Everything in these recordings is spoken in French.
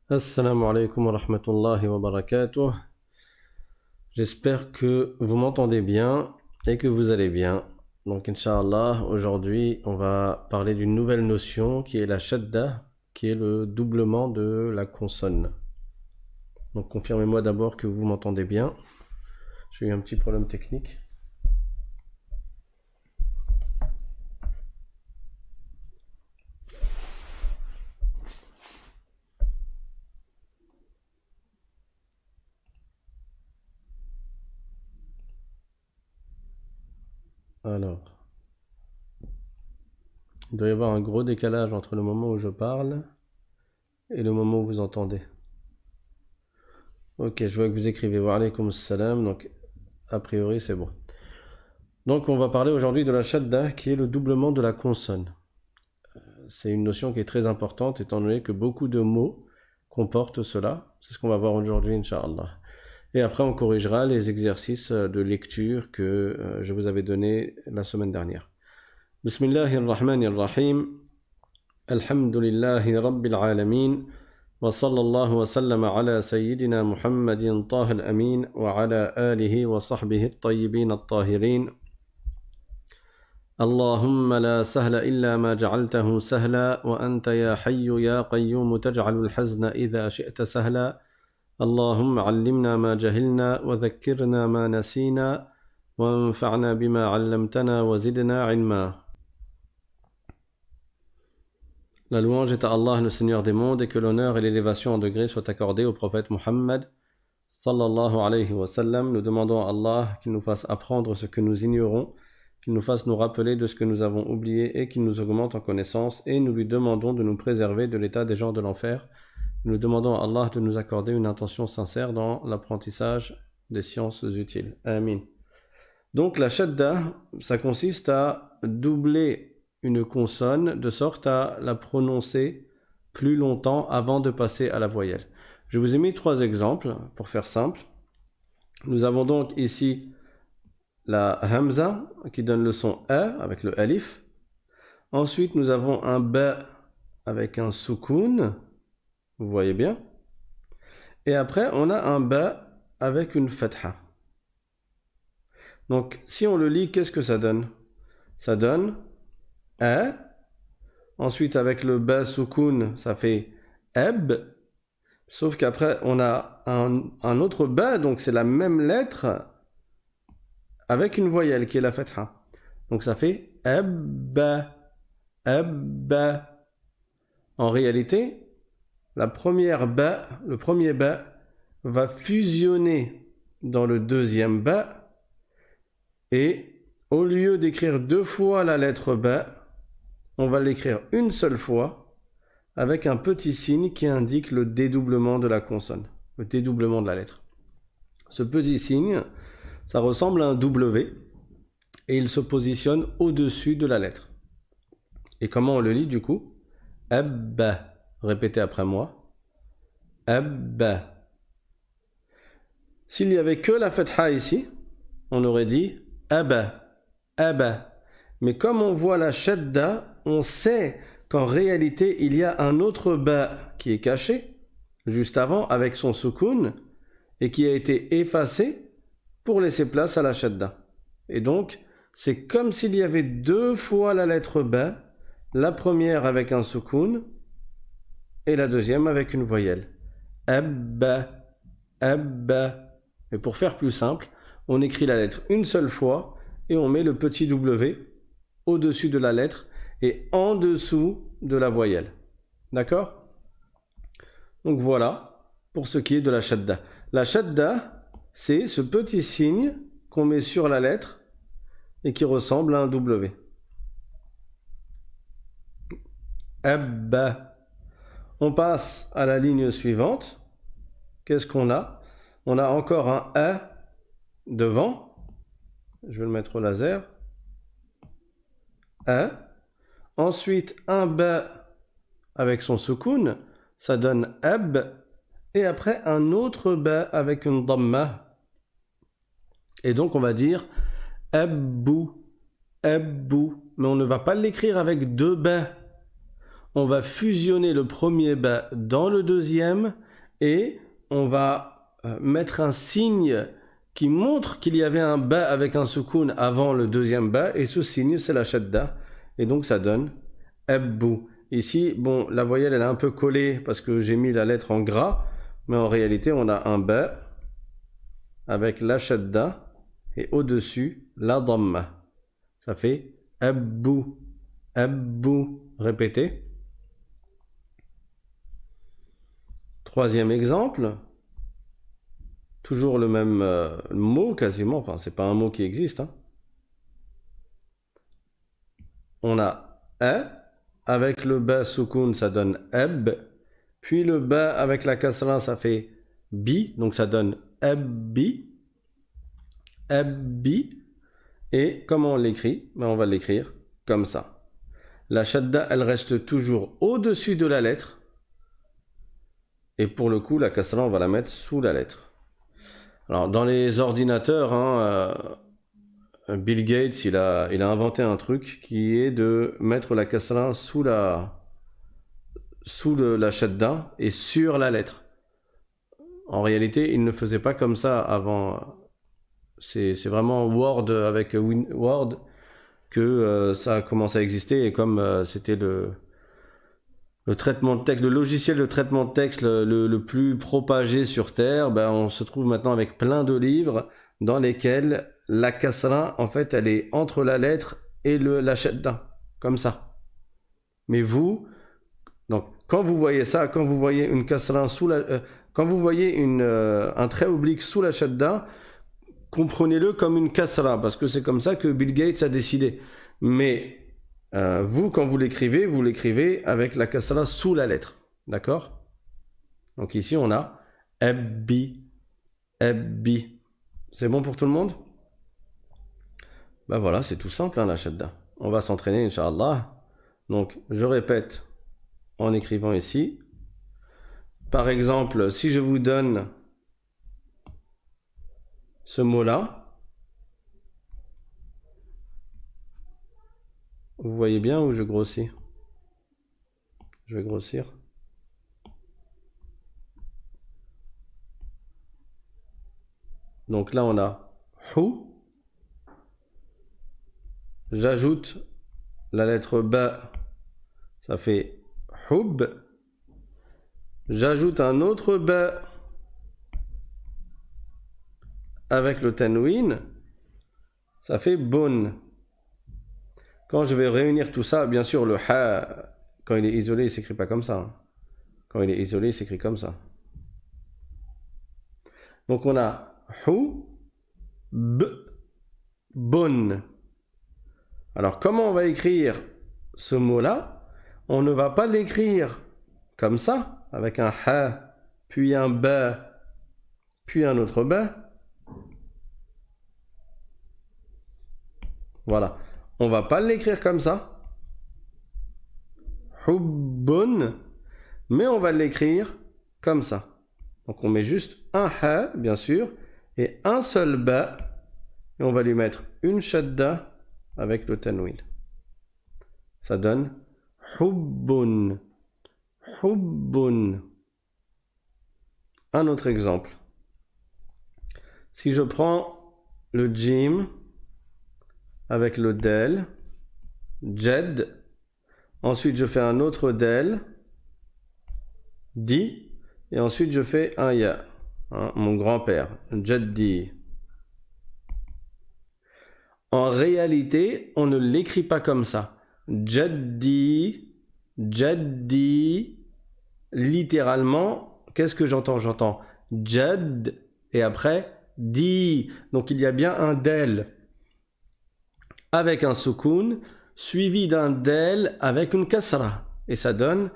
Assalamu alaikum wa rahmatullahi wa barakatuh. J'espère que vous m'entendez bien et que vous allez bien. Donc, Inch'Allah, aujourd'hui, on va parler d'une nouvelle notion qui est la shadda, qui est le doublement de la consonne. Donc, confirmez-moi d'abord que vous m'entendez bien. J'ai eu un petit problème technique. Alors, il doit y avoir un gros décalage entre le moment où je parle et le moment où vous entendez. Ok, je vois que vous écrivez wa alaykoum salam, donc a priori c'est bon. Donc on va parler aujourd'hui de la shadda qui est le doublement de la consonne. C'est une notion qui est très importante étant donné que beaucoup de mots comportent cela. C'est ce qu'on va voir aujourd'hui, Inch'Allah. Et après on corrigera les exercices de lecture que je vous avais donnés la semaine dernière. Bismillahirrahmanirrahim. Alhamdulillahi Rabbil Alamin. وصلى الله وسلم على سيدنا محمد طه الأمين وعلى آله وصحبه الطيبين الطاهرين اللهم لا سهل إلا ما جعلته سهلا وأنت يا حي يا قيوم تجعل الحزن إذا شئت سهلا اللهم علمنا ما جهلنا وذكرنا ما نسينا وانفعنا بما علمتنا وزدنا علما. La louange est à Allah, le Seigneur des mondes, et que l'honneur et l'élévation en degrés soient accordés au prophète Muhammad, sallallahu alayhi wa sallam. Nous demandons à Allah qu'il nous fasse apprendre ce que nous ignorons, qu'il nous fasse nous rappeler de ce que nous avons oublié et qu'il nous augmente en connaissance. Et nous lui demandons de nous préserver de l'état des gens de l'enfer. Nous demandons à Allah de nous accorder une intention sincère dans l'apprentissage des sciences utiles. Amin. Donc la shadda, ça consiste à doubler une consonne de sorte à la prononcer plus longtemps avant de passer à la voyelle. Je vous ai mis 3 exemples pour faire simple. Nous avons donc ici la hamza qui donne le son A avec le alif. Ensuite, nous avons un ba avec un soukoun. Vous voyez bien. Et après, on a un ba avec une fatha. Donc, si on le lit, qu'est-ce que ça donne? Ça donne A. Ensuite, avec le ba soukoun, ça fait eb. Sauf qu'après, on a un autre ba, donc c'est la même lettre avec une voyelle qui est la fatha. Donc ça fait ebba, ebba. En réalité, le premier ba va fusionner dans le deuxième ba et au lieu d'écrire 2 fois la lettre ba, on va l'écrire une seule fois avec un petit signe qui indique le dédoublement de la consonne, le dédoublement de la lettre. Ce petit signe, ça ressemble à un W et il se positionne au-dessus de la lettre. Et comment on le lit du coup? Abba. Répétez après moi. Abba. S'il n'y avait que la fatha ici, on aurait dit Abba. Abba. Mais comme on voit la shadda, on sait qu'en réalité, il y a un autre ba qui est caché, juste avant, avec son soukoun, et qui a été effacé pour laisser place à la shadda. Et donc, c'est comme s'il y avait 2 fois la lettre ba, la première avec un soukoun, et la deuxième avec une voyelle. Abba, abba. Et pour faire plus simple, on écrit la lettre une seule fois, et on met le petit W au-dessus de la lettre, et en dessous de la voyelle. D'accord? Donc voilà pour ce qui est de la shadda. La shadda, c'est ce petit signe qu'on met sur la lettre et qui ressemble à un W. Abba. On passe à la ligne suivante. Qu'est-ce qu'on a? On a encore un A devant. Je vais le mettre au laser. A. Ensuite, un ba avec son soukoun, ça donne ab, et après un autre ba avec une dhamma. Et donc on va dire abbu, abbu, mais on ne va pas l'écrire avec 2 ba. on va fusionner le premier ba dans le deuxième et on va mettre un signe qui montre qu'il y avait un ba avec un soukoun avant le deuxième ba, et ce signe, c'est la shadda, et donc ça donne ebbu. Ici, bon, la voyelle, elle est un peu collée parce que j'ai mis la lettre en gras, mais en réalité, on a un ba avec la shadda, et au-dessus, la dhamma. Ça fait ebbu, ebbu. Répétez. Troisième exemple. Toujours le même mot quasiment, enfin c'est pas un mot qui existe. Hein. On a e, avec le ba soukoun ça donne eb, puis le ba avec la kasra ça fait bi, donc ça donne ebbi, ebbi, et comment on l'écrit? Ben, on va l'écrire comme ça. La shadda elle reste toujours au-dessus de la lettre, et pour le coup la kasra on va la mettre sous la lettre. Alors, dans les ordinateurs, Bill Gates, il a inventé un truc qui est de mettre la kasra sous la shadda et sur la lettre. En réalité, il ne faisait pas comme ça avant. C'est vraiment Word avec Word que ça a commencé à exister, et comme c'était le traitement de texte, le logiciel de traitement de texte le plus propagé sur Terre, ben on se trouve maintenant avec plein de livres dans lesquels la kasra, en fait, elle est entre la lettre et la shadda, comme ça. Mais vous, donc, quand vous voyez ça, quand vous voyez une kasra sous quand vous voyez un trait oblique sous la shadda, comprenez-le comme une kasra, parce que c'est comme ça que Bill Gates a décidé. Mais vous, quand vous l'écrivez avec la kasra sous la lettre. D'accord? Donc ici, on a ebbi, ebbi. C'est bon pour tout le monde? Ben voilà, c'est tout simple, hein, la shadda. On va s'entraîner, Inch'Allah. Donc, je répète en écrivant ici. Par exemple, si je vous donne ce mot-là, vous voyez bien où je grossis? Je vais grossir. Donc là, on a hou. J'ajoute la lettre ba. Ça fait hub. J'ajoute un autre ba avec le tanwin. Ça fait bun. Quand je vais réunir tout ça, bien sûr, le ha, quand il est isolé, il s'écrit pas comme ça. Quand il est isolé, il s'écrit comme ça. Donc on a hu, b, bun. Alors comment on va écrire ce mot-là? On ne va pas l'écrire comme ça, avec un ha, puis un ba, puis un autre ba. Voilà. On va pas l'écrire comme ça. Hubbun. Mais on va l'écrire comme ça. Donc on met juste un ha, bien sûr, et un seul ba. Et on va lui mettre une shadda avec le tanwin. Ça donne hubbun. Hubbun. Un autre exemple. Si je prends le jim avec le del, jed, ensuite je fais un autre del, di, et ensuite je fais un ya, hein, mon grand-père, jeddi. En réalité, on ne l'écrit pas comme ça. Jeddi, jeddi, littéralement, qu'est-ce que j'entends? J'entends jed, et après di. Donc il y a bien un del avec un soukoun, suivi d'un del avec une kasra. Et ça donne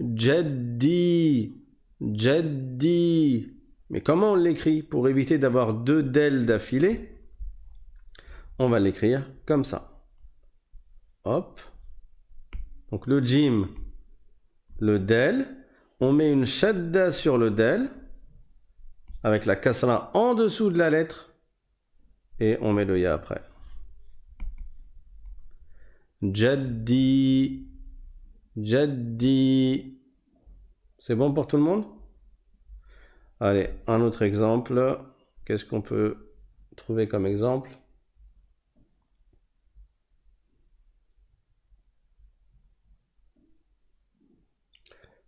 jeddi, jeddi. Mais comment on l'écrit? Pour éviter d'avoir deux del d'affilée, on va l'écrire comme ça. Hop. Donc le jim, le del, on met une shadda sur le del, avec la kasra en dessous de la lettre, et on met le ya après. Jaddi, Jaddi. C'est bon pour tout le monde? Allez, un autre exemple. Qu'est-ce qu'on peut trouver comme exemple?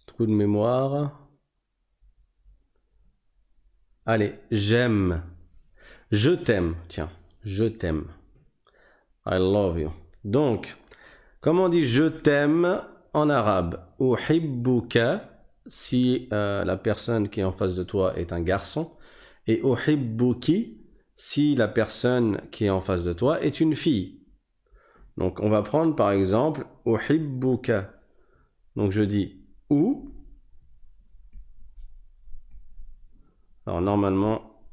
Trou de mémoire. Allez, j'aime. Je t'aime. Tiens, je t'aime. I love you. Donc, comment on dit je t'aime en arabe? Uhibbuka, si la personne qui est en face de toi est un garçon. Et uhibbuki, si la personne qui est en face de toi est une fille. Donc, on va prendre par exemple uhibbuka. Donc, je dis ou. Alors, normalement,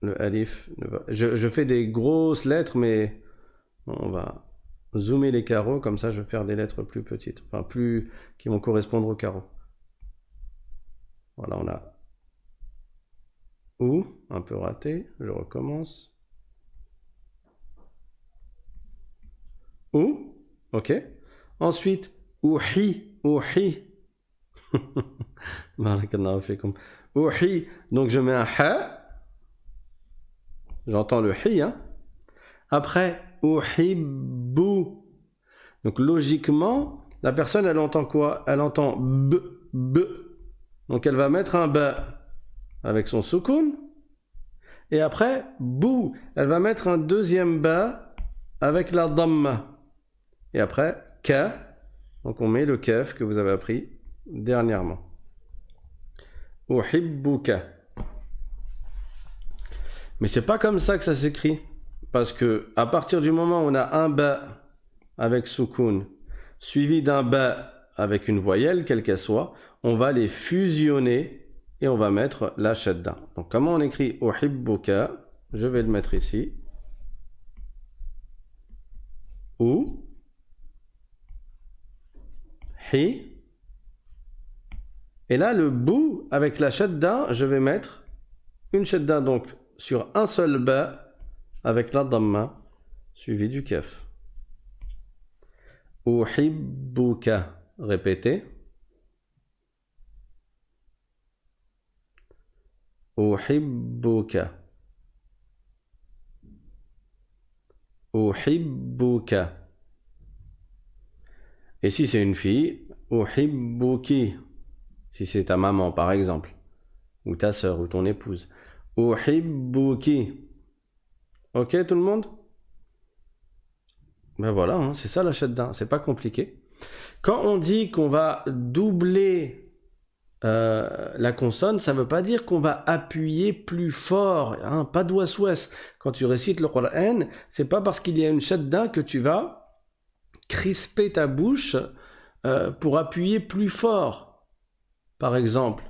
le alif ne va... je fais des grosses lettres, mais on va zoomer les carreaux, comme ça je vais faire des lettres plus petites, enfin plus qui vont correspondre aux carreaux. Voilà, on a ou, un peu raté, je recommence. Ou, ok. Ensuite, ouhi, ouhi. Ouhi, donc je mets un ha. J'entends le hi, hein. Après, uhibbu. Donc logiquement, la personne, elle entend quoi? Elle entend b, b. Donc elle va mettre un ba avec son soukoun. Et après, bou, elle va mettre un deuxième ba avec la damma. Et après, ka. Donc on met le kaf que vous avez appris dernièrement. Uhibbuka. Mais c'est pas comme ça que ça s'écrit. Parce que à partir du moment où on a un ba avec soukoun, suivi d'un ba avec une voyelle, quelle qu'elle soit, on va les fusionner et on va mettre la shadda. Donc comment on écrit uhibbuka? Je vais le mettre ici. Ou, hi. Et là, le bout avec la shadda, je vais mettre une shadda donc sur un seul ba avec la damma suivi du kaf. Uhibbuka. Répétez. Uhibbuka. Uhibbuka. Et si c'est une fille, uhibbuki. Si c'est ta maman, par exemple, ou ta sœur, ou ton épouse. Uhibbuki. Ok, tout le monde? Ben voilà, hein, c'est ça la shadda, c'est pas compliqué. Quand on dit qu'on va doubler la consonne, ça veut pas dire qu'on va appuyer plus fort, hein, pas d'ouest-ouest. Quand tu récites le Coran, c'est pas parce qu'il y a une shadda que tu vas crisper ta bouche pour appuyer plus fort. Par exemple,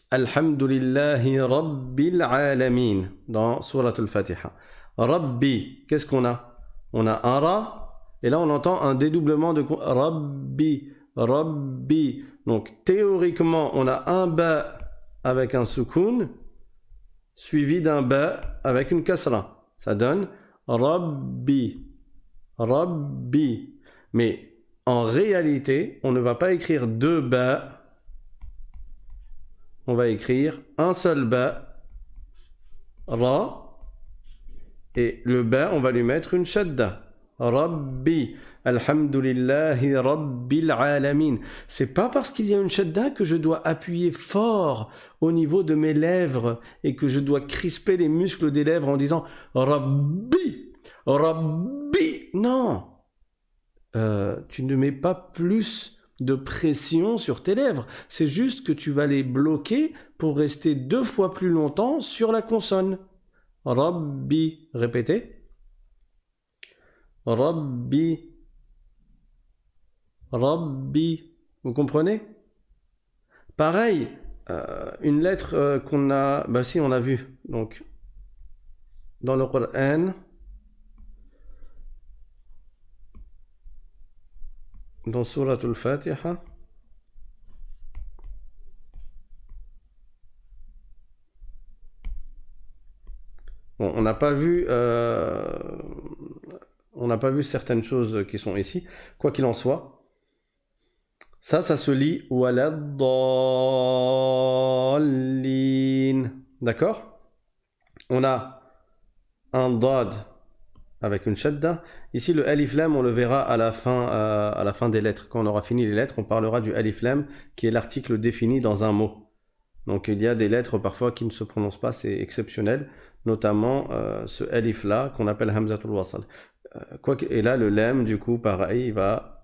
Alhamdulillahi Rabbil Alamin dans Surat al-Fatiha. Rabbi, qu'est-ce qu'on a? On a un ra, et là on entend un dédoublement de Rabbi, Rabbi. Donc théoriquement, on a un ba avec un soukoun, suivi d'un ba avec une kasra. Ça donne Rabbi, Rabbi. Mais en réalité, on ne va pas écrire deux ba. On va écrire un seul ba, ra, et le ba, on va lui mettre une shadda. Rabbi, alhamdulillahi rabbil alamin. C'est pas parce qu'il y a une shadda que je dois appuyer fort au niveau de mes lèvres et que je dois crisper les muscles des lèvres en disant Rabbi, Rabbi. Non, tu ne mets pas plus de pression sur tes lèvres. C'est juste que tu vas les bloquer pour rester 2 fois plus longtemps sur la consonne. Rabbi. Répétez. Rabbi. Rabbi. Vous comprenez? Pareil, une lettre qu'on a... Bah si, on a vu. Donc, dans le Coran... Dans Surat al-Fatiha, bon, on n'a pas vu n'a pas vu certaines choses qui sont ici. Quoi qu'il en soit, ça se lit waladdallin. D'accord? On a un dad avec une shadda. Ici, le alif lam, on le verra à la fin des lettres. Quand on aura fini les lettres, on parlera du alif lam, qui est l'article défini dans un mot. Donc, il y a des lettres parfois qui ne se prononcent pas, c'est exceptionnel. Notamment ce alif là, qu'on appelle hamzatul wasal. Et là, le lam, du coup, pareil, il va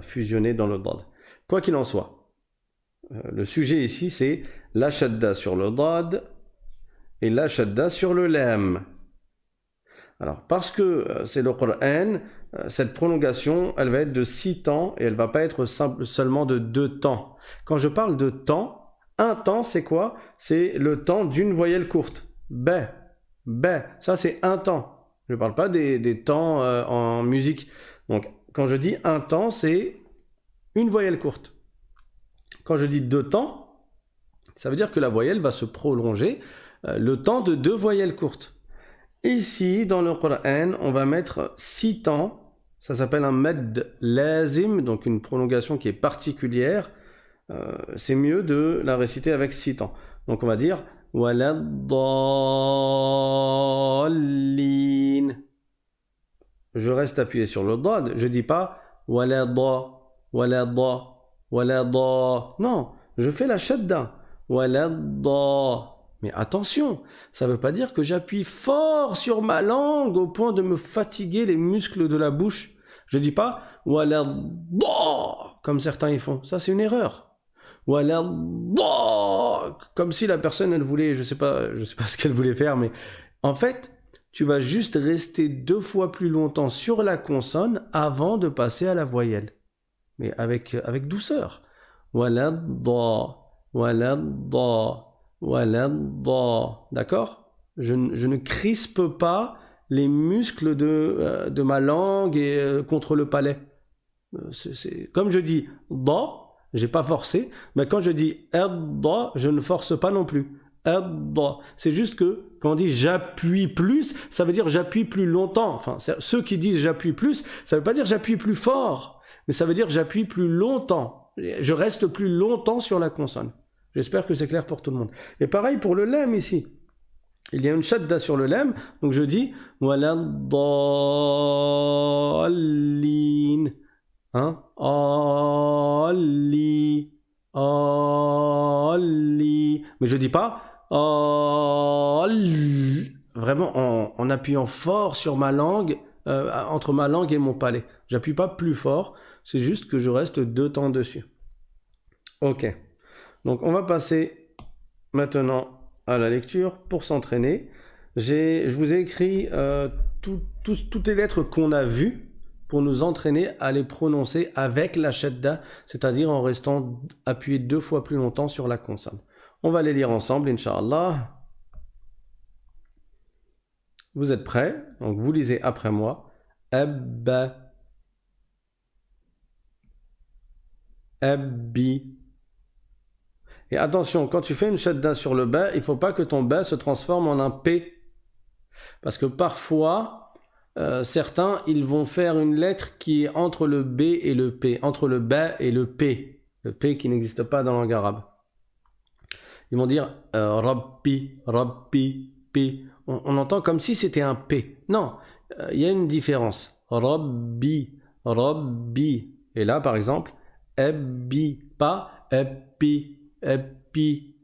fusionner dans le dad. Quoi qu'il en soit, le sujet ici, c'est la shadda sur le dad et la shadda sur le lam. Alors, parce que c'est le Coran, cette prolongation, elle va être de 6 temps et elle va pas être seulement de 2 temps. Quand je parle de temps, un temps, c'est quoi? C'est le temps d'une voyelle courte. B, B, ça c'est un temps. Je ne parle pas des temps en musique. Donc, quand je dis un temps, c'est une voyelle courte. Quand je dis 2 temps, ça veut dire que la voyelle va se prolonger le temps de 2 voyelles courtes. Ici, dans le Coran, on va mettre 6 temps. Ça s'appelle un med lazim, donc une prolongation qui est particulière. C'est mieux de la réciter avec 6 temps. Donc on va dire waladdallin. Je reste appuyé sur le dad. Je dis pas waladda, waladda, waladda. Non, je fais la shadda. Waladda. Mais attention, ça ne veut pas dire que j'appuie fort sur ma langue au point de me fatiguer les muscles de la bouche. Je dis pas waladda comme certains y font. Ça, c'est une erreur. Waladda comme si la personne, elle voulait, je sais pas ce qu'elle voulait faire, mais en fait, tu vas juste rester 2 fois plus longtemps sur la consonne avant de passer à la voyelle. Mais avec douceur. Waladda, waladda. D'accord? Je ne crispe pas les muscles de ma langue et contre le palais. Comme je dis da, j'ai pas forcé, mais quand je dis da, je ne force pas non plus. Da. C'est juste que quand on dit j'appuie plus, ça veut dire j'appuie plus longtemps. Enfin, ceux qui disent j'appuie plus, ça veut pas dire j'appuie plus fort, mais ça veut dire j'appuie plus longtemps. Je reste plus longtemps sur la consonne. J'espère que c'est clair pour tout le monde. Et pareil pour le lam ici. Il y a une shadda sur le lam, donc je dis waladdallin. Hein? Ali, Ali. Mais je dis pas Ali. Vraiment en appuyant fort sur ma langue, entre ma langue et mon palais. J'appuie pas plus fort, c'est juste que je reste 2 temps dessus. Ok. Donc on va passer maintenant à la lecture pour s'entraîner. Je vous ai écrit toutes les lettres qu'on a vues pour nous entraîner à les prononcer avec la shadda, c'est-à-dire en restant appuyé 2 fois plus longtemps sur la consonne. On va les lire ensemble, Inch'Allah. Vous êtes prêts? Donc vous lisez après moi. Abba, abbi. Et attention, quand tu fais une shadda sur le ba, il ne faut pas que ton ba se transforme en un P. Parce que parfois, certains, ils vont faire une lettre qui est entre le B et le P, entre le ba et le P qui n'existe pas dans la langue arabe. Ils vont dire Rabbi, Rabbi, P. On entend comme si c'était un P. Non, il y a une différence. Rabbi, Rabbi. Et là, par exemple, Ebbi, pas Ebbi. Epi,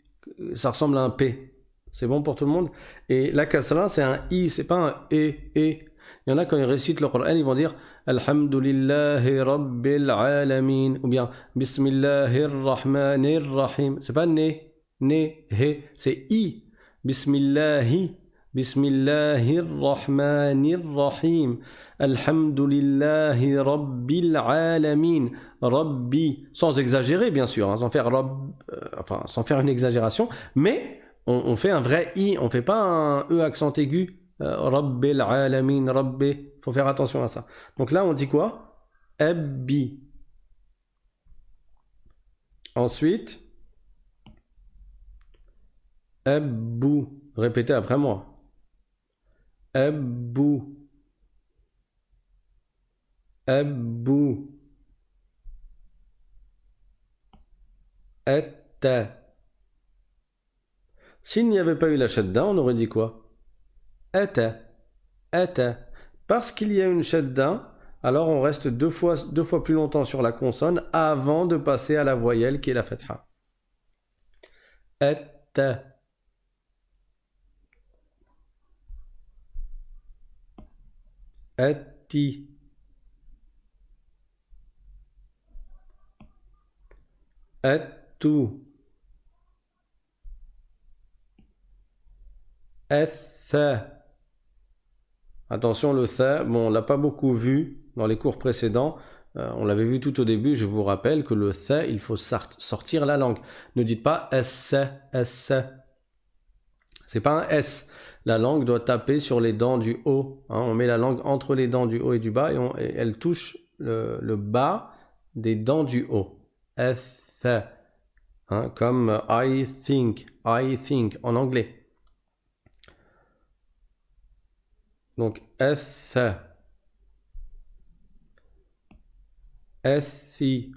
ça ressemble à un P. C'est bon pour tout le monde? Et la kasra, c'est un I, c'est pas un E. Il y en a quand ils récitent le Coran, ils vont dire Alhamdulillahi Rabbil Alamin ou bien Bismillahir Rahmanir Rahim. C'est pas né, he, c'est I. Bismillahi, Bismillahir Rahmanir Rahim. Alhamdulillahi Rabbil Alamin. Rabbi, sans exagérer bien sûr, hein, sans faire une exagération, mais on fait un vrai I, on fait pas un E accent aigu. Rabbil alamin, Rabbi, faut faire attention à ça. Donc là on dit quoi? Abbi. Ensuite, Abbu. Répétez après moi. Abbu. Abou. Etta. S'il n'y avait pas eu la shadda, on aurait dit quoi? Ata. Ata. Parce qu'il y a une shadda, alors on reste deux fois plus longtemps sur la consonne avant de passer à la voyelle qui est la fatha. Ata. Ati. Attu. Atha. Attention, le tha, bon, on l'a pas beaucoup vu dans les cours précédents. On l'avait vu tout au début. Je vous rappelle que le tha, il faut sortir la langue. Ne dites pas s, s. C'est pas un s. La langue doit taper sur les dents du haut. Hein. On met la langue entre les dents du haut et du bas et elle touche le bas des dents du haut. S. Hein, comme I think en anglais. Donc S. S-I.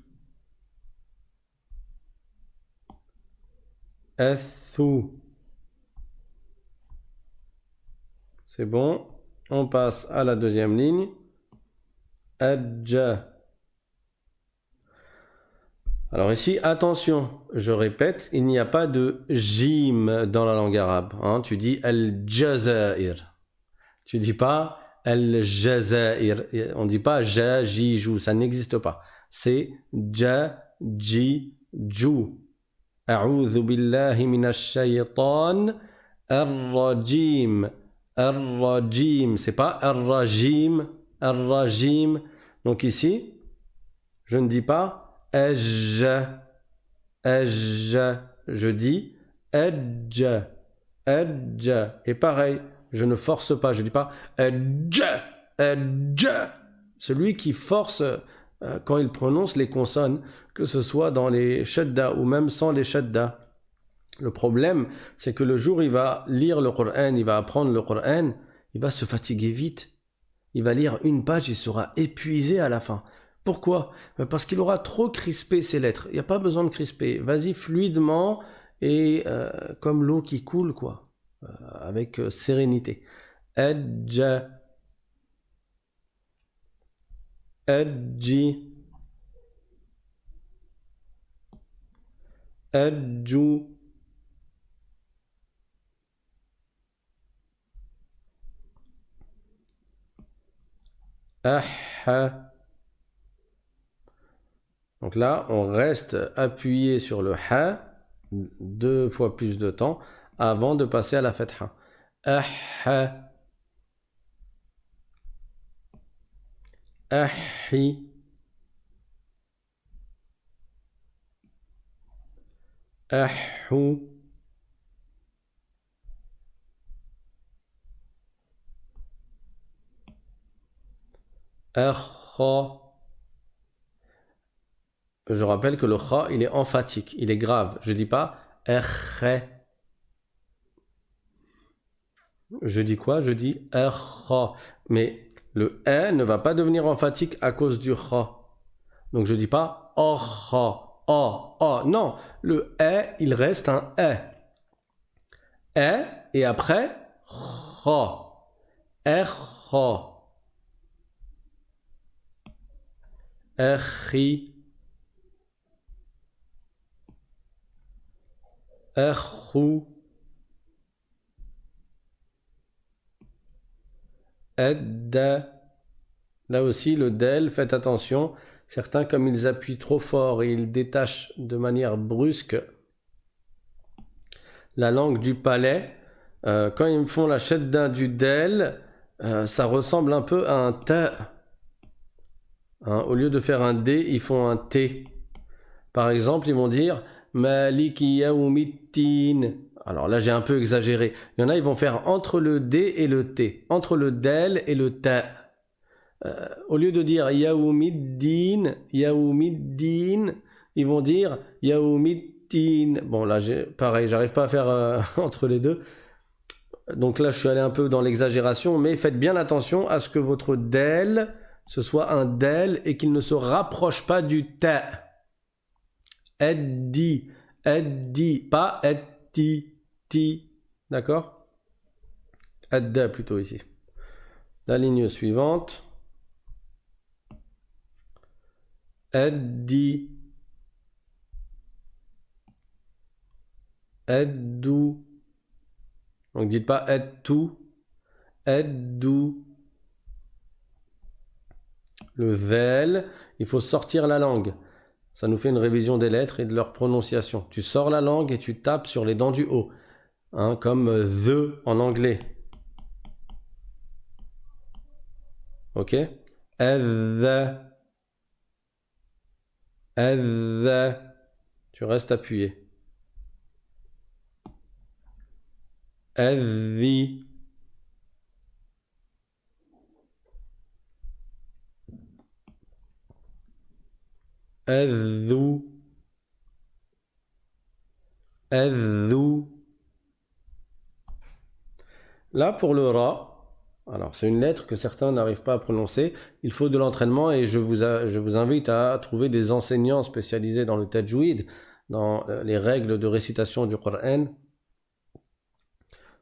S-U. C'est bon. On passe à la deuxième ligne. Adja. Alors ici, attention, je répète, il n'y a pas de jim dans la langue arabe. Hein. Tu dis al-Jazair. Tu dis pas al-Jazair. On dit pas ja, ji, jou. Ça n'existe pas. C'est ja, ji, jou. A'udhu billahi minash shaytan ar-rajim. Ar-rajim. C'est pas ar-rajim. Ar-rajim. Donc ici, je ne dis pas Ej, je dis Ej, Ej. Et pareil, je ne force pas, je dis pas Ej, Ej. Celui qui force quand il prononce les consonnes, que ce soit dans les shadda ou même sans les shadda. Le problème, c'est que le jour où il va lire le Coran, il va apprendre le Coran, il va se fatiguer vite. Il va lire une page, il sera épuisé à la fin. Pourquoi? Parce qu'il aura trop crispé ses lettres. Il n'y a pas besoin de crisper. Vas-y fluidement et comme l'eau qui coule, quoi. Avec sérénité. Adja. Adji. Adju. Aha. Donc là, on reste appuyé sur le ha 2 fois plus de temps avant de passer à la fatha. Ah-ha. Ahi. Ahou. Akha. Je rappelle que le kha, il est emphatique, il est grave. Je dis pas erhe. Je dis quoi? Je dis erha. Mais le e ne va pas devenir emphatique à cause du kha. Donc je dis pas orha. Oh. Non, le e, il reste un e. E et après kha. Erha. Erhi. Erhu. Edda. Là aussi, le del, faites attention. Certains, comme ils appuient trop fort et ils détachent de manière brusque la langue du palais, quand ils font la shadda du del, ça ressemble un peu à un ta. Hein, au lieu de faire un d, ils font un t. Par exemple, ils vont dire Maliki Yawmiddin. Alors là, j'ai un peu exagéré. Il y en a, ils vont faire entre le D et le T. Entre le del et le ta. Au lieu de dire Yawmiddin, ils vont dire Yawmiddin. Bon, là, pareil, j'arrive pas à faire entre les deux. Donc là, je suis allé un peu dans l'exagération, mais faites bien attention à ce que votre del ce soit un del et qu'il ne se rapproche pas du ta. Eddi, pas eddi, ti. D'accord? Edda plutôt ici. La ligne suivante. Eddi, eddu. Donc dites pas edtu, eddu. Le vel, il faut sortir la langue. Ça nous fait une révision des lettres et de leur prononciation. Tu sors la langue et tu tapes sur les dents du haut. Hein, comme the en anglais. Ok? The. Tu restes appuyé. The. Adhu. Adhu. Là, pour le ra, alors c'est une lettre que certains n'arrivent pas à prononcer. Il faut de l'entraînement et je vous invite à trouver des enseignants spécialisés dans le tajwid, dans les règles de récitation du Coran,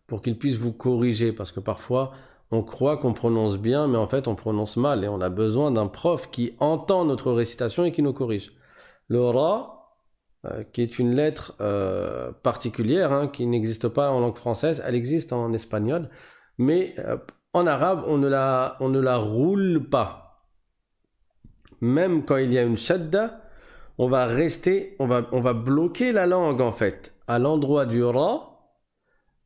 pour qu'ils puissent vous corriger. Parce que parfois, on croit qu'on prononce bien, mais en fait, on prononce mal. Et on a besoin d'un prof qui entend notre récitation et qui nous corrige. Le ra, qui est une lettre particulière, hein, qui n'existe pas en langue française, elle existe en espagnol, mais en arabe, on ne la roule pas. Même quand il y a une shadda, on va bloquer la langue en fait, à l'endroit du ra,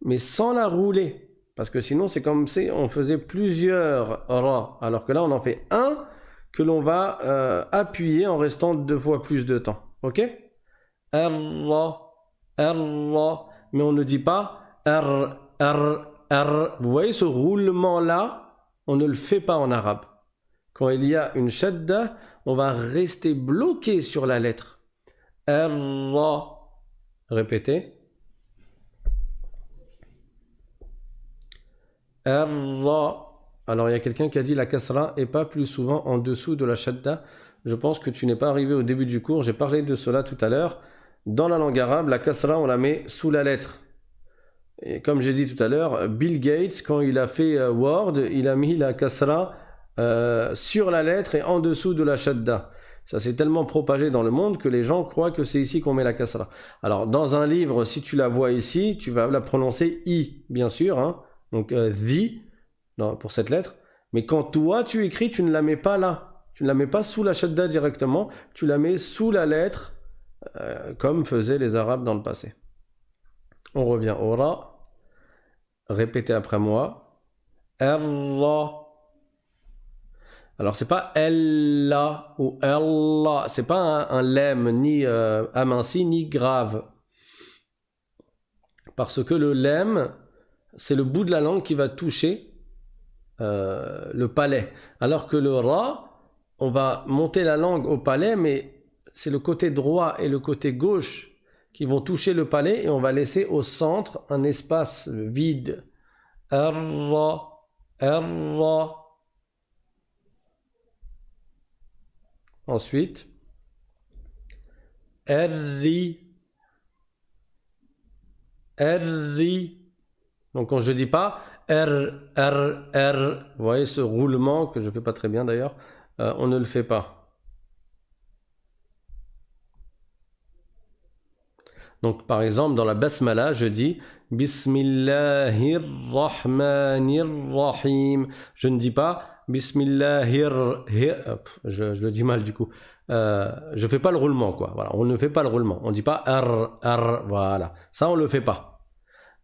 mais sans la rouler. Parce que sinon, c'est comme si on faisait plusieurs ra, alors que là, on en fait un que l'on va appuyer en restant 2 fois plus de temps. Ok? R, mais on ne dit pas R. Vous voyez ce roulement-là, on ne le fait pas en arabe. Quand il y a une shadda, on va rester bloqué sur la lettre. R. Répétez. R. Alors il y a quelqu'un qui a dit la kasra est pas plus souvent en dessous de la shadda. Je pense que tu n'es pas arrivé au début du cours. J'ai parlé de cela tout à l'heure. Dans la langue arabe, la kasra, on la met sous la lettre. Et comme j'ai dit tout à l'heure, Bill Gates, quand il a fait Word, il a mis la kasra sur la lettre et en dessous de la shadda. Ça s'est tellement propagé dans le monde que les gens croient que c'est ici qu'on met la kasra. Alors, dans un livre, si tu la vois ici, tu vas la prononcer I, bien sûr. Hein, donc, the, pour cette lettre. Mais quand toi, tu écris, tu ne la mets pas là. Tu ne la mets pas sous la shadda directement. Tu la mets sous la lettre, comme faisaient les Arabes dans le passé. On revient au ra. Répétez après moi. Allah. Alors c'est pas Ella ou Allah. C'est pas un lemme ni aminci ni grave. Parce que le lemme, c'est le bout de la langue qui va toucher le palais. Alors que le ra, on va monter la langue au palais, mais c'est le côté droit et le côté gauche qui vont toucher le palais et on va laisser au centre un espace vide. Ra, ra. Ensuite, erri, erri. Donc quand je dis pas R, vous voyez ce roulement que je fais pas très bien d'ailleurs, on ne le fait pas. Donc par exemple dans la basmala, je dis Bismillahirrahmanirrahim. Je ne dis pas Bismillahir. Je le dis mal du coup. Je fais pas le roulement quoi. Voilà, on ne fait pas le roulement. On dit pas R. Voilà, ça on le fait pas.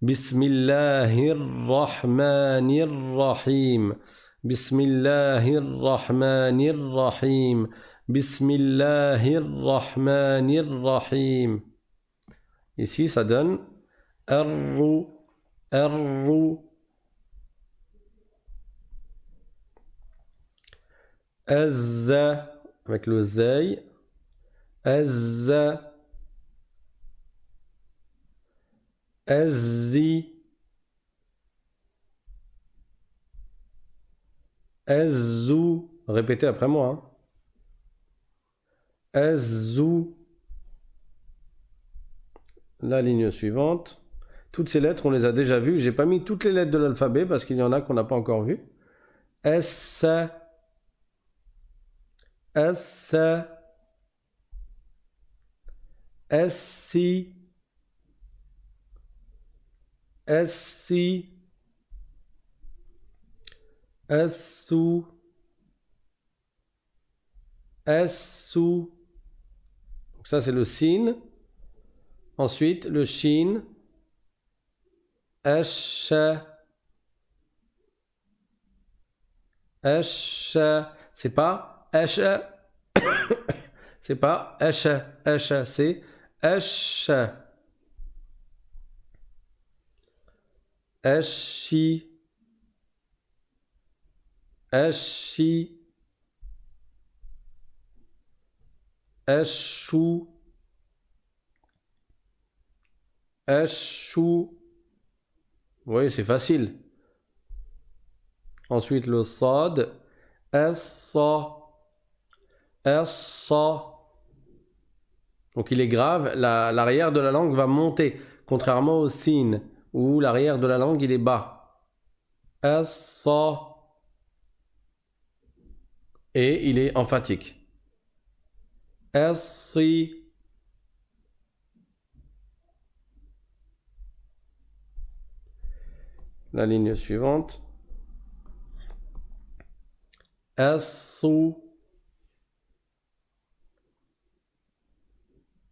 Bismillahirrahmanirrahim. Bismillahirrahmanirrahim. Bismillahirrahmanirrahim. Ici, ça donne Arru, Arru. Azza, avec le zay. Azza. Azzi. Azzu. Répétez après moi. Hein. Ez-zou. La ligne suivante. Toutes ces lettres, on les a déjà vues. J'ai pas mis toutes les lettres de l'alphabet parce qu'il y en a qu'on n'a pas encore vues. S, S, S, S, S, S. Donc ça, c'est le sin. Ensuite, le shin. Esh. Esh. C'est pas esh. C'est pas esh. Esh. C'est esh. Eshi. Eshi. Eshu. Eshu. Oui, c'est facile. Ensuite, le sad. Essa. Essa. Donc, il est grave. L'arrière de la langue va monter. Contrairement au sin, où l'arrière de la langue, il est bas. Essa. Et il est emphatique. Essi. La ligne suivante. Essu.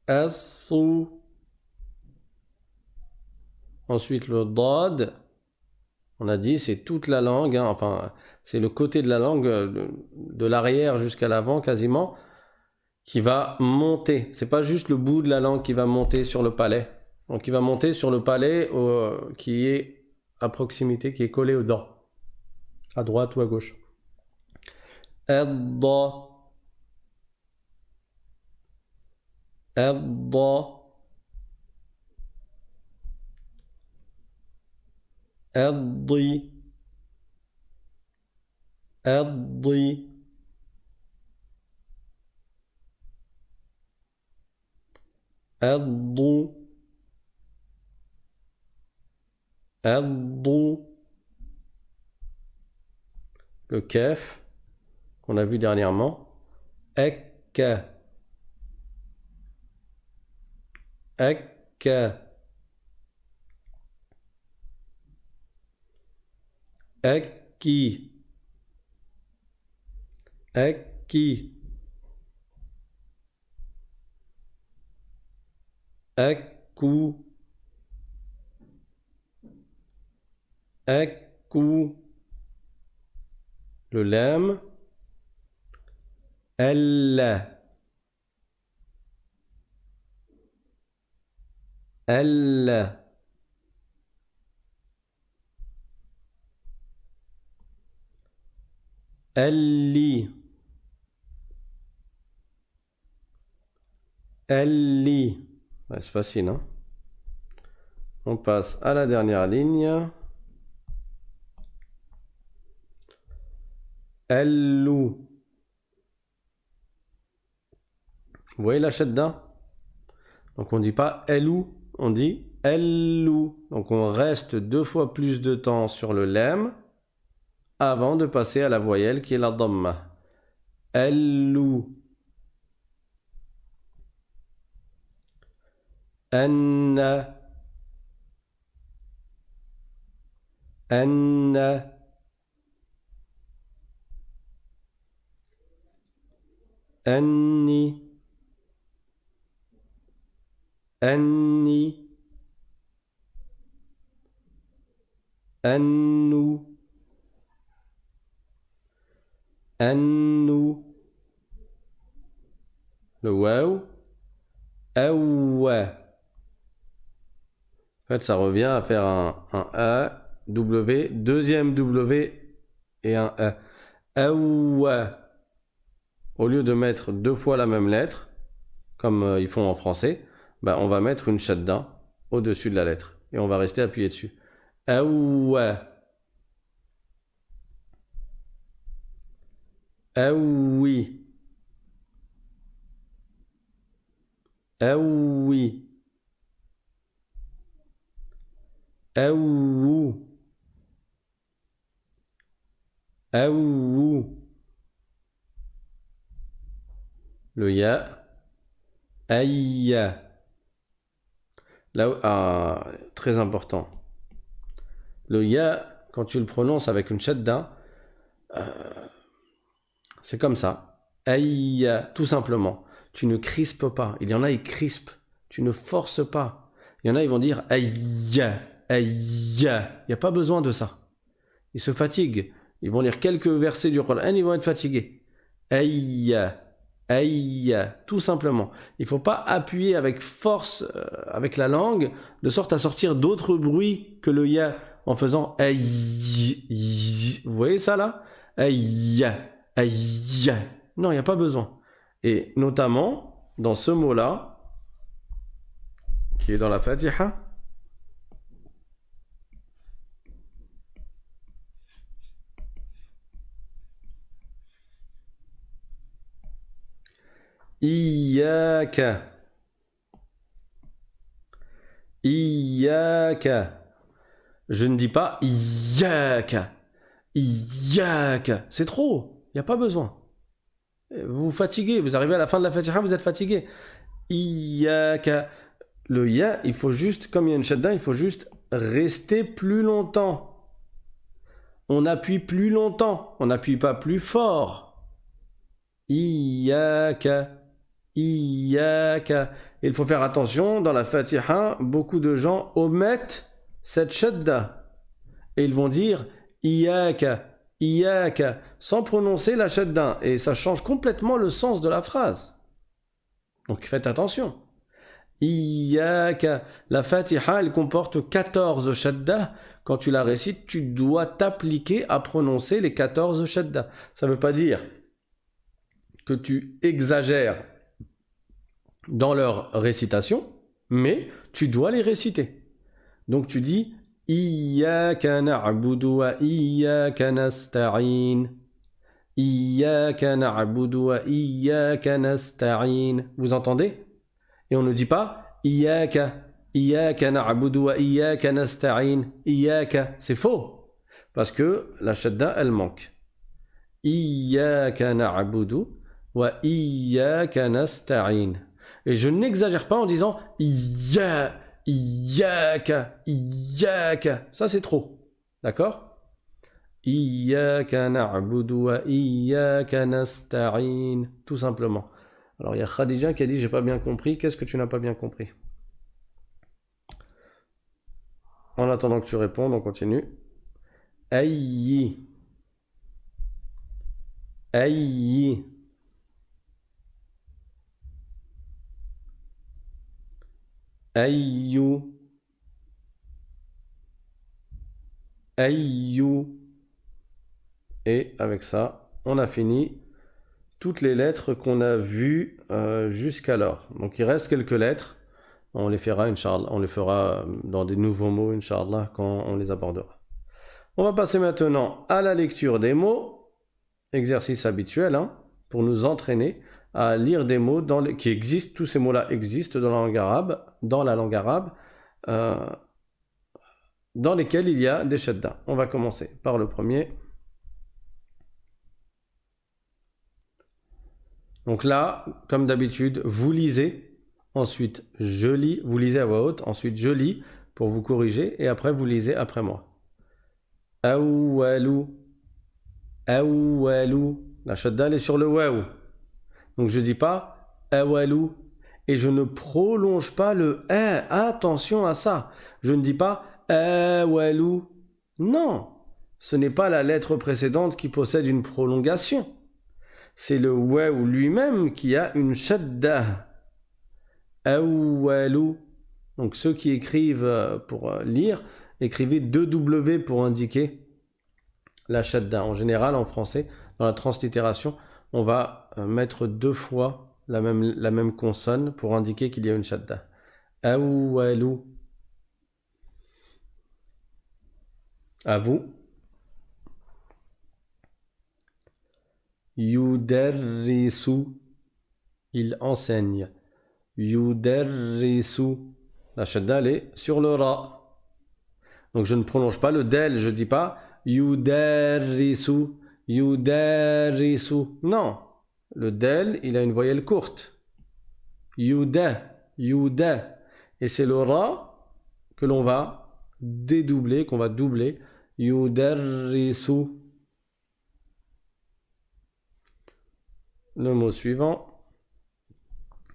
Essu. Ensuite, le dad. On a dit, c'est toute la langue. Hein, enfin, c'est le côté de la langue, de l'arrière jusqu'à l'avant quasiment, qui va monter. C'est pas juste le bout de la langue qui va monter sur le palais. Donc, il va monter sur le palais qui est à proximité, qui est collé aux dents. À droite ou à gauche. Edda. Edda. Eddi. Eddi. Eddu. Eddu. Le kef qu'on a vu dernièrement. Ek. Ek. Ekki. Ekki. Ekku. Ekku. Le lemme. Elle. Elle. Elli. Elli. Ouais, c'est facile, hein? On passe à la dernière ligne. Ellu. Vous voyez la shadda? Donc on ne dit pas Ellu, on dit Ellu. Donc on reste 2 fois plus de temps sur le lemme avant de passer à la voyelle qui est la dhamma. Ellu. Anna. Anna. Anni. Anni. Annu. Annu. Le waw. Awwa. En fait, ça revient à faire un A, W, deuxième W et un E. Awwa. Au lieu de mettre 2 fois la même lettre, comme ils font en français, bah, on va mettre une shadda au-dessus de la lettre. Et on va rester appuyé dessus. Awwa. Aoui. Aoui. Aou. Aou. Le ya. Aïya. Là, très important. Le ya, quand tu le prononces avec une shadda, c'est comme ça. Aïya, tout simplement. Tu ne crispes pas. Il y en a, ils crispent. Tu ne forces pas. Il y en a, ils vont dire aïya, aïya. Il n'y a pas besoin de ça. Ils se fatiguent. Ils vont lire quelques versets du Coran, ils vont être fatigués. Aïya, aïya, tout simplement. Il ne faut pas appuyer avec force avec la langue, de sorte à sortir d'autres bruits que le ya en faisant aïe. Vous voyez ça là? Aïya, aïya. Non, il n'y a pas besoin. Et notamment, dans ce mot-là, qui est dans la Fatiha, Iyaka. Iyaka. Je ne dis pas Iyaka. Iyaka. C'est trop. Il n'y a pas besoin. Vous vous fatiguez. Vous arrivez à la fin de la Fatiha, vous êtes fatigué. Iyaka. Le ya, il faut juste, comme il y a une shadda, il faut juste rester plus longtemps. On appuie plus longtemps. On n'appuie pas plus fort. Iyaka. Iyaka. Il faut faire attention, dans la Fatiha, beaucoup de gens omettent cette shadda. Et ils vont dire Iyaka, Iyaka, sans prononcer la shadda. Et ça change complètement le sens de la phrase. Donc faites attention. Iyaka. La Fatiha, elle comporte 14 shadda. Quand tu la récites, tu dois t'appliquer à prononcer les 14 shadda. Ça ne veut pas dire que tu exagères dans leur récitation, mais tu dois les réciter. Donc tu dis Iyyaka na'budu wa iyyaka nasta'in. Iyyaka na'budu wa iyyaka nasta'in. Vous entendez? Et on ne dit pas Iyyaka, Iyyaka na'budu wa iyyaka nasta'in. Iyyaka, c'est faux. Parce que la shadda, elle manque. Iyyaka na'budu wa iyyaka nasta'in. Et je n'exagère pas en disant Iyaka, Iyaka. Ça, c'est trop. D'accord? Iyaka na'budu wa iyyaka nasta'in. Tout simplement. Alors, il y a Khadija qui a dit j'ai pas bien compris. Qu'est-ce que tu n'as pas bien compris? En attendant que tu répondes, on continue. Ayyi. Ayyi. Ayyou. Ayyou. Et avec ça, on a fini toutes les lettres qu'on a vues jusqu'alors. Donc il reste quelques lettres. On les fera, Inch'Allah. On les fera dans des nouveaux mots, Inch'Allah, quand on les abordera. On va passer maintenant à la lecture des mots. Exercice habituel, hein, pour nous entraîner à lire des mots qui existent. Tous ces mots-là existent dans la langue arabe, dans lesquels il y a des shadda. On va commencer par le premier. Donc là, comme d'habitude, vous lisez, ensuite je lis, vous lisez à voix haute, ensuite je lis pour vous corriger, et après vous lisez après moi. Awwalu, awwalu. La shadda elle est sur le waou. Donc je dis pas awalu, et je ne prolonge pas le attention à ça. Je ne dis pas awalu. Non, ce n'est pas la lettre précédente qui possède une prolongation. C'est le waou lui-même qui a une shadda. Awalu. Donc ceux qui écrivent pour lire, écrivez 2 W pour indiquer la shadda. En général, en français, dans la translittération, on va mettre 2 fois la même consonne pour indiquer qu'il y a une shadda. Awalu. À vous. Yuderrisu. Il enseigne. Yuderrisu. La shadda, elle est sur le ra. Donc je ne prolonge pas le del, je ne dis pas yuderrisu, yuderrisu. Non, le del, il a une voyelle courte. Yuda, yuda. Et c'est le ra que l'on va dédoubler, qu'on va doubler. Yuderrisu. Le mot suivant.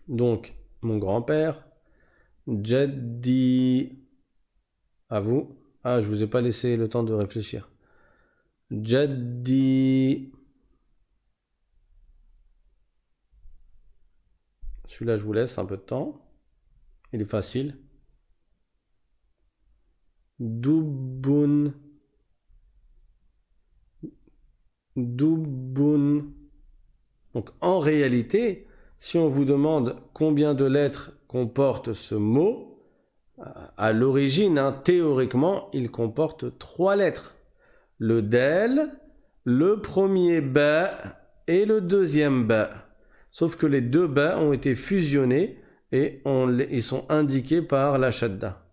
Donc, mon grand-père. Jaddi. À vous. Ah, je vous ai pas laissé le temps de réfléchir. Jaddi. Celui-là, je vous laisse un peu de temps. Il est facile. Dubbun. Dubbun. Donc, en réalité, si on vous demande combien de lettres comporte ce mot, à l'origine, théoriquement, il comporte 3 lettres. Le del, le premier ba et le deuxième ba. Sauf que les deux ba ont été fusionnés et ils sont indiqués par la shadda.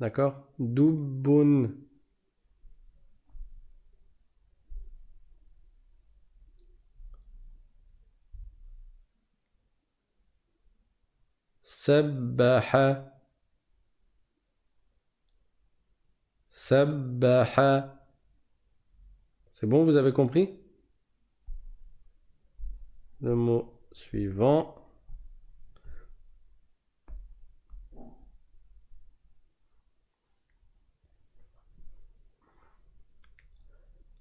D'accord? Dubbun. Sabbaha. Sabbaha. C'est bon, vous avez compris? Le mot suivant.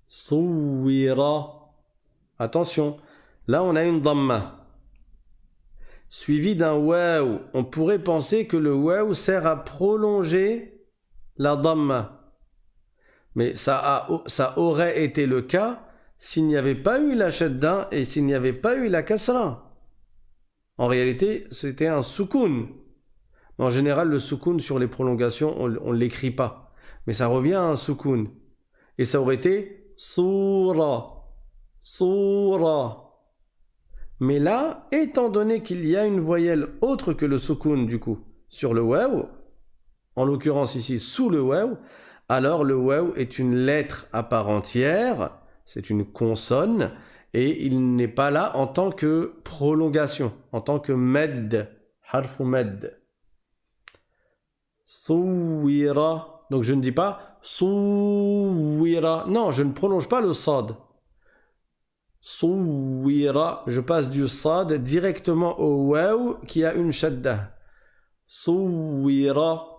Souwira. Attention, là on a une dhamma. Suivi d'un waw. On pourrait penser que le waw sert à prolonger la dhamma. Mais ça aurait été le cas s'il n'y avait pas eu la shadda et s'il n'y avait pas eu la kasra. En réalité, c'était un soukoun. En général, le soukoun sur les prolongations, on ne l'écrit pas. Mais ça revient à un soukoun. Et ça aurait été soura. Soura. Mais là, étant donné qu'il y a une voyelle autre que le soukoun, du coup, sur le waw, en l'occurrence ici, sous le waw, alors le waw est une lettre à part entière, c'est une consonne, et il n'est pas là en tant que prolongation, en tant que med, harfu med. Souwira. Donc je ne dis pas souwira. Non, je ne prolonge pas le sad. Souwira. Je passe du sad directement au waw qui a une shadda. Souwira.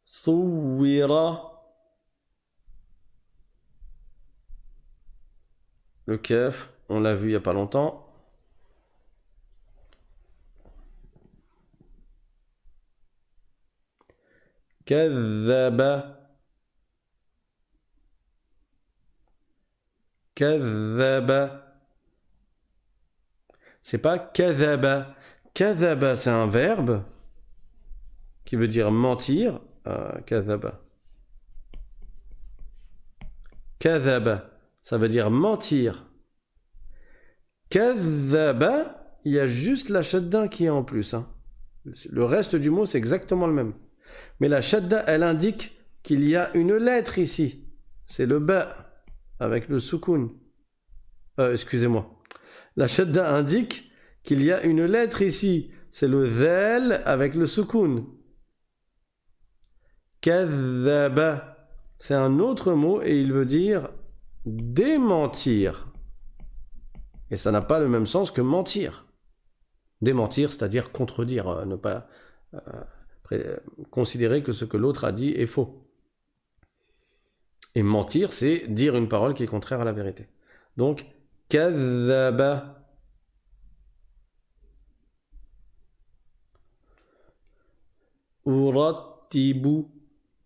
Souwira. Le kef, on l'a vu il n'y a pas longtemps. Kadhaba. Kadhaba. C'est pas kadhaba. Kadhaba, c'est un verbe qui veut dire mentir. Kadhaba. Kadhaba, ça veut dire mentir. Kadhaba, il y a juste la shadda qui est en plus. Le reste du mot, c'est exactement le même. Mais la shadda, elle indique qu'il y a une lettre ici. C'est le ba, avec le soukoun. Excusez-moi. La shadda indique qu'il y a une lettre ici. C'est le dhal avec le soukoun. Kadhaba, c'est un autre mot et il veut dire démentir. Et ça n'a pas le même sens que mentir. Démentir, c'est-à-dire contredire, ne pas considérer que ce que l'autre a dit est faux. Et mentir, c'est dire une parole qui est contraire à la vérité. Donc, kadhaba. Urattibu.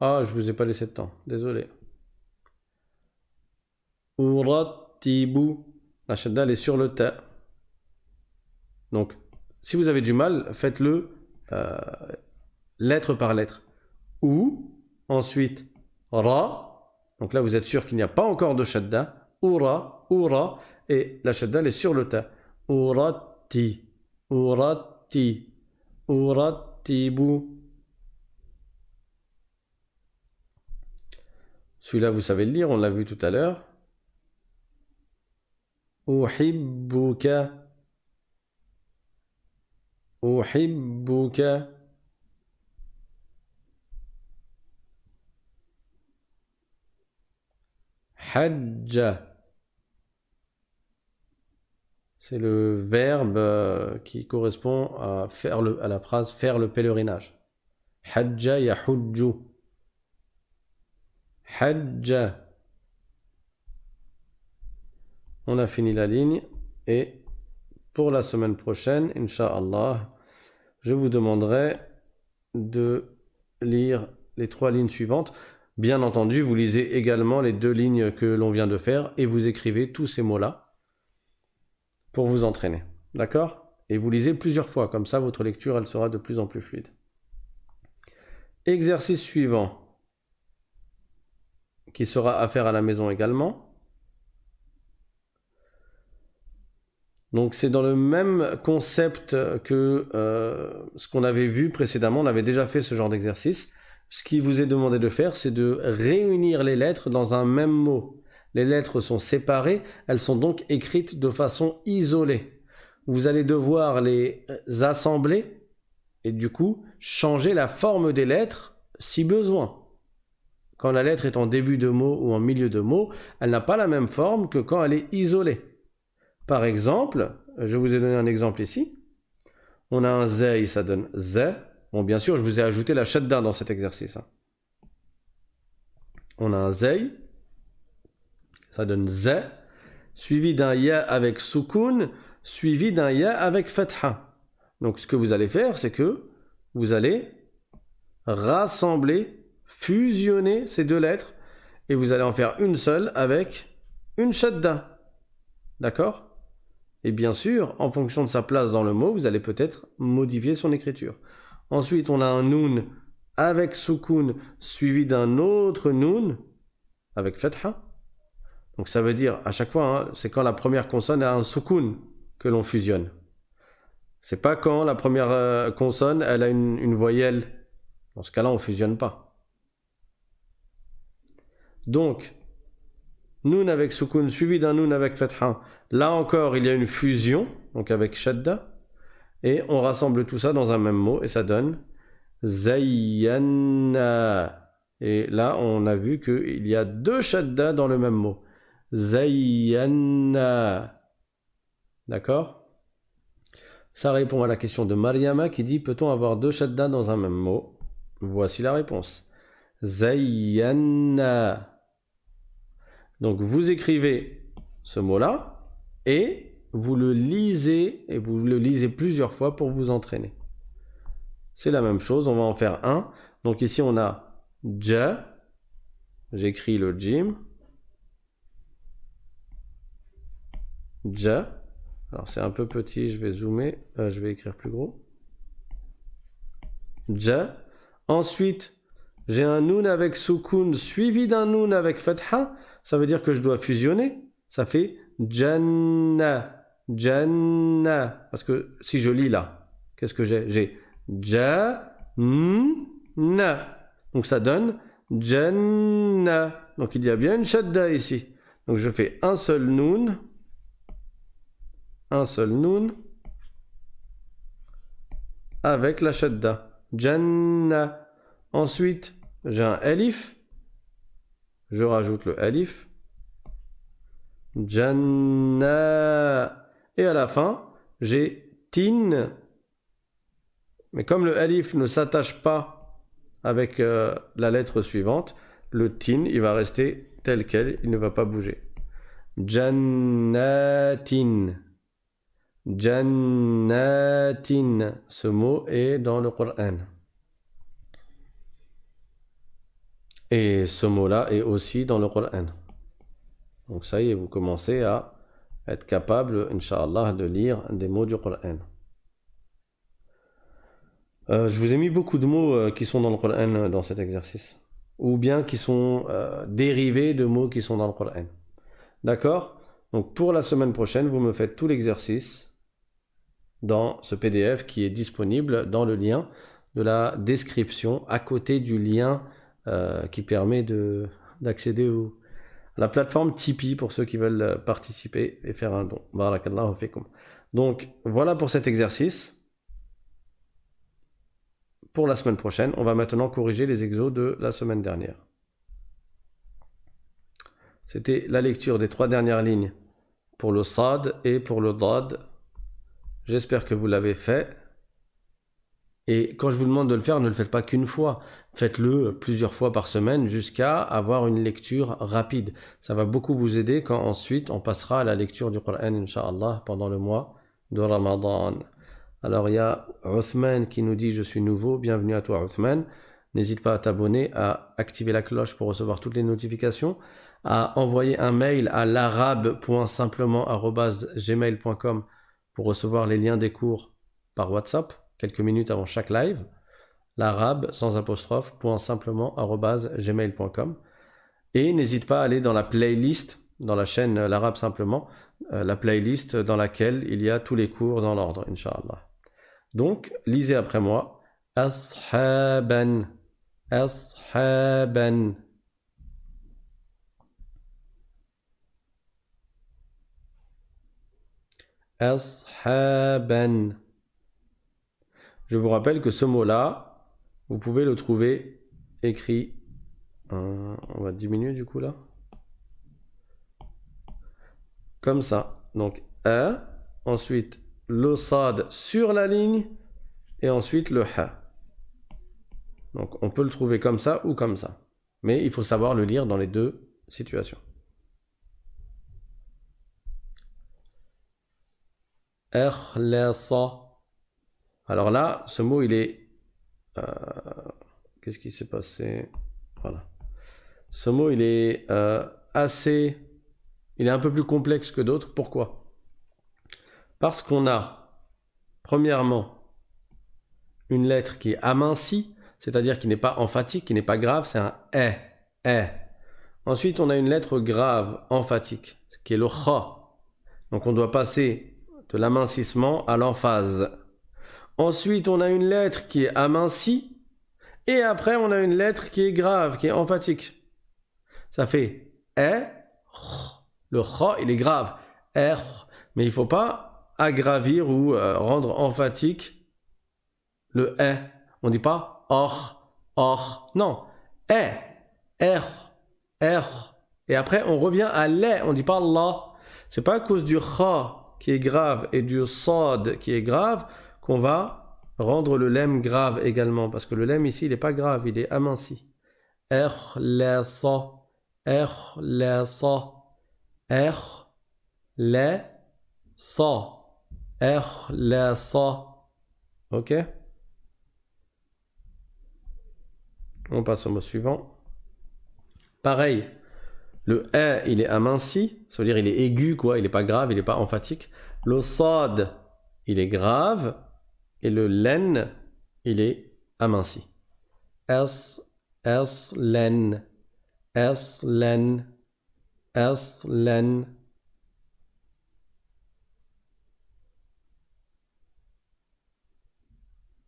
Ah, je vous ai pas laissé de temps, désolé. Urattibu. La shadda, elle est sur le ta. Donc, si vous avez du mal, faites-le lettre par lettre. Ou, ensuite, ra, Donc là, vous êtes sûr qu'il n'y a pas encore de shadda. Ura, ura. Et la shadda, elle est sur le ta. Uratti, uratti, urattibu. Celui-là, vous savez le lire, on l'a vu tout à l'heure. Uhibbuka, uhibbuka. Hajja. C'est le verbe qui correspond à, à la phrase faire le pèlerinage. Hajja yahujju. Hajja. On a fini la ligne et pour la semaine prochaine, Inch'Allah, je vous demanderai de lire les 3 lignes suivantes. Bien entendu, vous lisez également les 2 lignes que l'on vient de faire et vous écrivez tous ces mots-là pour vous entraîner. D'accord? Et vous lisez plusieurs fois, comme ça votre lecture elle sera de plus en plus fluide. Exercice suivant, qui sera à faire à la maison également. Donc c'est dans le même concept que ce qu'on avait vu précédemment, on avait déjà fait ce genre d'exercice. Ce qui vous est demandé de faire, c'est de réunir les lettres dans un même mot. Les lettres sont séparées, elles sont donc écrites de façon isolée. Vous allez devoir les assembler et du coup changer la forme des lettres si besoin. Quand la lettre est en début de mot ou en milieu de mot, elle n'a pas la même forme que quand elle est isolée. Par exemple, je vous ai donné un exemple ici. On a un zay, ça donne zay. Bon, bien sûr, je vous ai ajouté la shadda dans cet exercice. On a un zay, ça donne zay, suivi d'un ya avec soukoun, suivi d'un ya avec fatha. Donc, ce que vous allez faire, c'est que vous allez rassembler, fusionner ces 2 lettres, et vous allez en faire une seule avec une shadda. D'accord ? Et bien sûr, en fonction de sa place dans le mot, vous allez peut-être modifier son écriture. Ensuite, on a un noun avec soukoun suivi d'un autre noun avec fatha. Donc ça veut dire, à chaque fois, c'est quand la première consonne a un soukoun que l'on fusionne. C'est pas quand la première consonne, elle a une voyelle. Dans ce cas-là, on ne fusionne pas. Donc, noun avec soukoun suivi d'un noun avec fatha. Là encore, il y a une fusion, donc avec shadda. Et on rassemble tout ça dans un même mot et ça donne Zayyanna. Et là, on a vu qu'il y a 2 shadda dans le même mot. Zayyanna. D'accord? Ça répond à la question de Mariama qui dit peut-on avoir 2 shadda dans un même mot? Voici la réponse. Zayyanna. Donc vous écrivez ce mot-là et vous le lisez et vous le lisez plusieurs fois pour vous entraîner. C'est la même chose, on va en faire un. Donc ici on a ja, j'écris le jim. Ja. Alors c'est un peu petit, je vais zoomer, je vais écrire plus gros. Ja. Ensuite, j'ai un noun avec soukoun suivi d'un noun avec fatha. Ça veut dire que je dois fusionner. Ça fait Jannah. Jannah. Parce que si je lis là, qu'est-ce que j'ai? J'ai Jannah. Donc ça donne Jannah. Donc il y a bien une shadda ici. Donc je fais un seul noun. Un seul noun. Avec la shadda. Jannah. Ensuite, j'ai un alif. Je rajoute le alif. Jannah. Et à la fin, j'ai tin. Mais comme le alif ne s'attache pas avec la lettre suivante, le tin, il va rester tel quel, il ne va pas bouger. Jannatin. Jannatin. Ce mot est dans le Coran. Et ce mot-là est aussi dans le Coran. Donc ça y est, vous commencez à être capable, Inch'Allah, de lire des mots du Coran. Je vous ai mis beaucoup de mots qui sont dans le Coran dans cet exercice. ou bien qui sont dérivés de mots qui sont dans le Coran. D'accord? Donc pour la semaine prochaine, vous me faites tout l'exercice dans ce PDF qui est disponible dans le lien de la description, à côté du lien qui permet d'accéder à la plateforme Tipeee pour ceux qui veulent participer et faire un don. Barakallahu fikum. Donc voilà pour cet exercice. Pour la semaine prochaine, on va maintenant corriger les exos de la semaine dernière. C'était la lecture des 3 dernières lignes pour le Sad et pour le Dad. J'espère que vous l'avez fait. Et quand je vous demande de le faire, ne le faites pas qu'une fois. Faites-le plusieurs fois par semaine jusqu'à avoir une lecture rapide. Ça va beaucoup vous aider quand ensuite on passera à la lecture du Coran, Inch'Allah, pendant le mois de Ramadan. Alors il y a Othman qui nous dit « Je suis nouveau, bienvenue à toi Othman ». N'hésite pas à t'abonner, à activer la cloche pour recevoir toutes les notifications, à envoyer un mail à l'arabe.simplement@gmail.com pour recevoir les liens des cours par WhatsApp, quelques minutes avant chaque live. L'arabe sans apostrophe .simplement@gmail.com. Et n'hésite pas à aller dans la playlist, dans la chaîne l'arabe simplement, la playlist dans laquelle il y a tous les cours dans l'ordre, Inch'Allah. Donc, lisez après moi. Ashaban, ashaban. Ashaban. Je vous rappelle que ce mot-là, vous pouvez le trouver écrit. On va diminuer du coup là. Comme ça. Donc, ensuite le sad sur la ligne, et ensuite le ha. Donc, on peut le trouver comme ça ou comme ça. Mais il faut savoir le lire dans les deux situations. Ikhlasa. Alors là, ce mot, il est... qu'est-ce qui s'est passé? Voilà. Ce mot, il est assez... Il est un peu plus complexe que d'autres. Pourquoi? Parce qu'on a, premièrement, une lettre qui est amincie, c'est-à-dire qui n'est pas emphatique, qui n'est pas grave, c'est un « eh ». Ensuite, on a une lettre grave, emphatique, qui est le « kha ». Donc, on doit passer de l'amincissement à l'emphase. Ensuite, on a une lettre qui est amincie, et après, on a une lettre qui est grave, qui est emphatique. Ça fait « eh ». Le « kha », il est grave, « eh ». Mais il ne faut pas aggravir ou rendre emphatique le « eh ». On ne dit pas « or », « or ». Non, « eh », « er », « er ». Et après, on revient à « les ». On ne dit pas « la ». Ce n'est pas à cause du « kha » qui est grave et du « sad » qui est grave qu'on va rendre le lemme grave également. Parce que le lemme ici, il n'est pas grave, il est aminci. « Ikhlasa », « ikhlasa ». Er, le, sa, sa. Ok? On passe au mot suivant. Pareil, le E, il est aminci, ça veut dire il est aigu, quoi, il n'est pas grave, il n'est pas emphatique. Le sad, il est grave, et le len, il est aminci. Len, len. Aslan.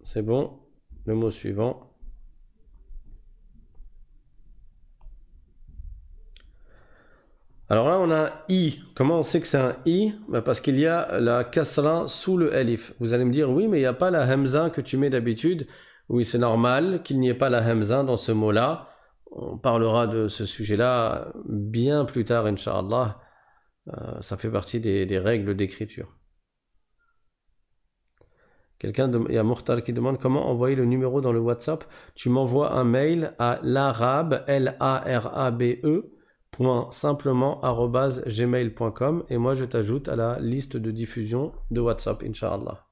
C'est bon. Le mot suivant. Alors là, on a un i. Comment on sait que c'est un i? Parce qu'il y a la kasra sous le alif. Vous allez me dire, oui, mais il n'y a pas la hamza que tu mets d'habitude. Oui, c'est normal qu'il n'y ait pas la hamza dans ce mot-là. On parlera de ce sujet-là bien plus tard, Inch'Allah. Ça fait partie des règles d'écriture. Il y a Mourtar qui demande comment envoyer le numéro dans le WhatsApp. Tu m'envoies un mail à l'arabe, L-A-R-A-B-E, .simplement@gmail.com, et moi je t'ajoute à la liste de diffusion de WhatsApp, Inch'Allah.